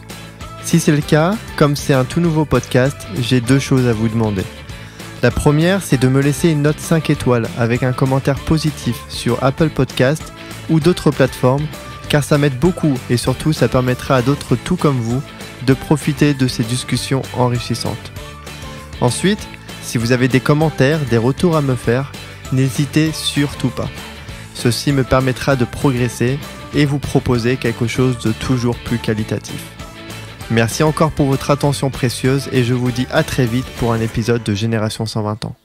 Si c'est le cas, comme c'est un tout nouveau podcast, j'ai 2 choses à vous demander. La première, c'est de me laisser une note 5 étoiles avec un commentaire positif sur Apple Podcast ou d'autres plateformes, car ça m'aide beaucoup et surtout ça permettra à d'autres tout comme vous de profiter de ces discussions enrichissantes. Ensuite, si vous avez des commentaires, des retours à me faire, n'hésitez surtout pas. Ceci me permettra de progresser et vous proposer quelque chose de toujours plus qualitatif. Merci encore pour votre attention précieuse et je vous dis à très vite pour un épisode de Génération 120 ans.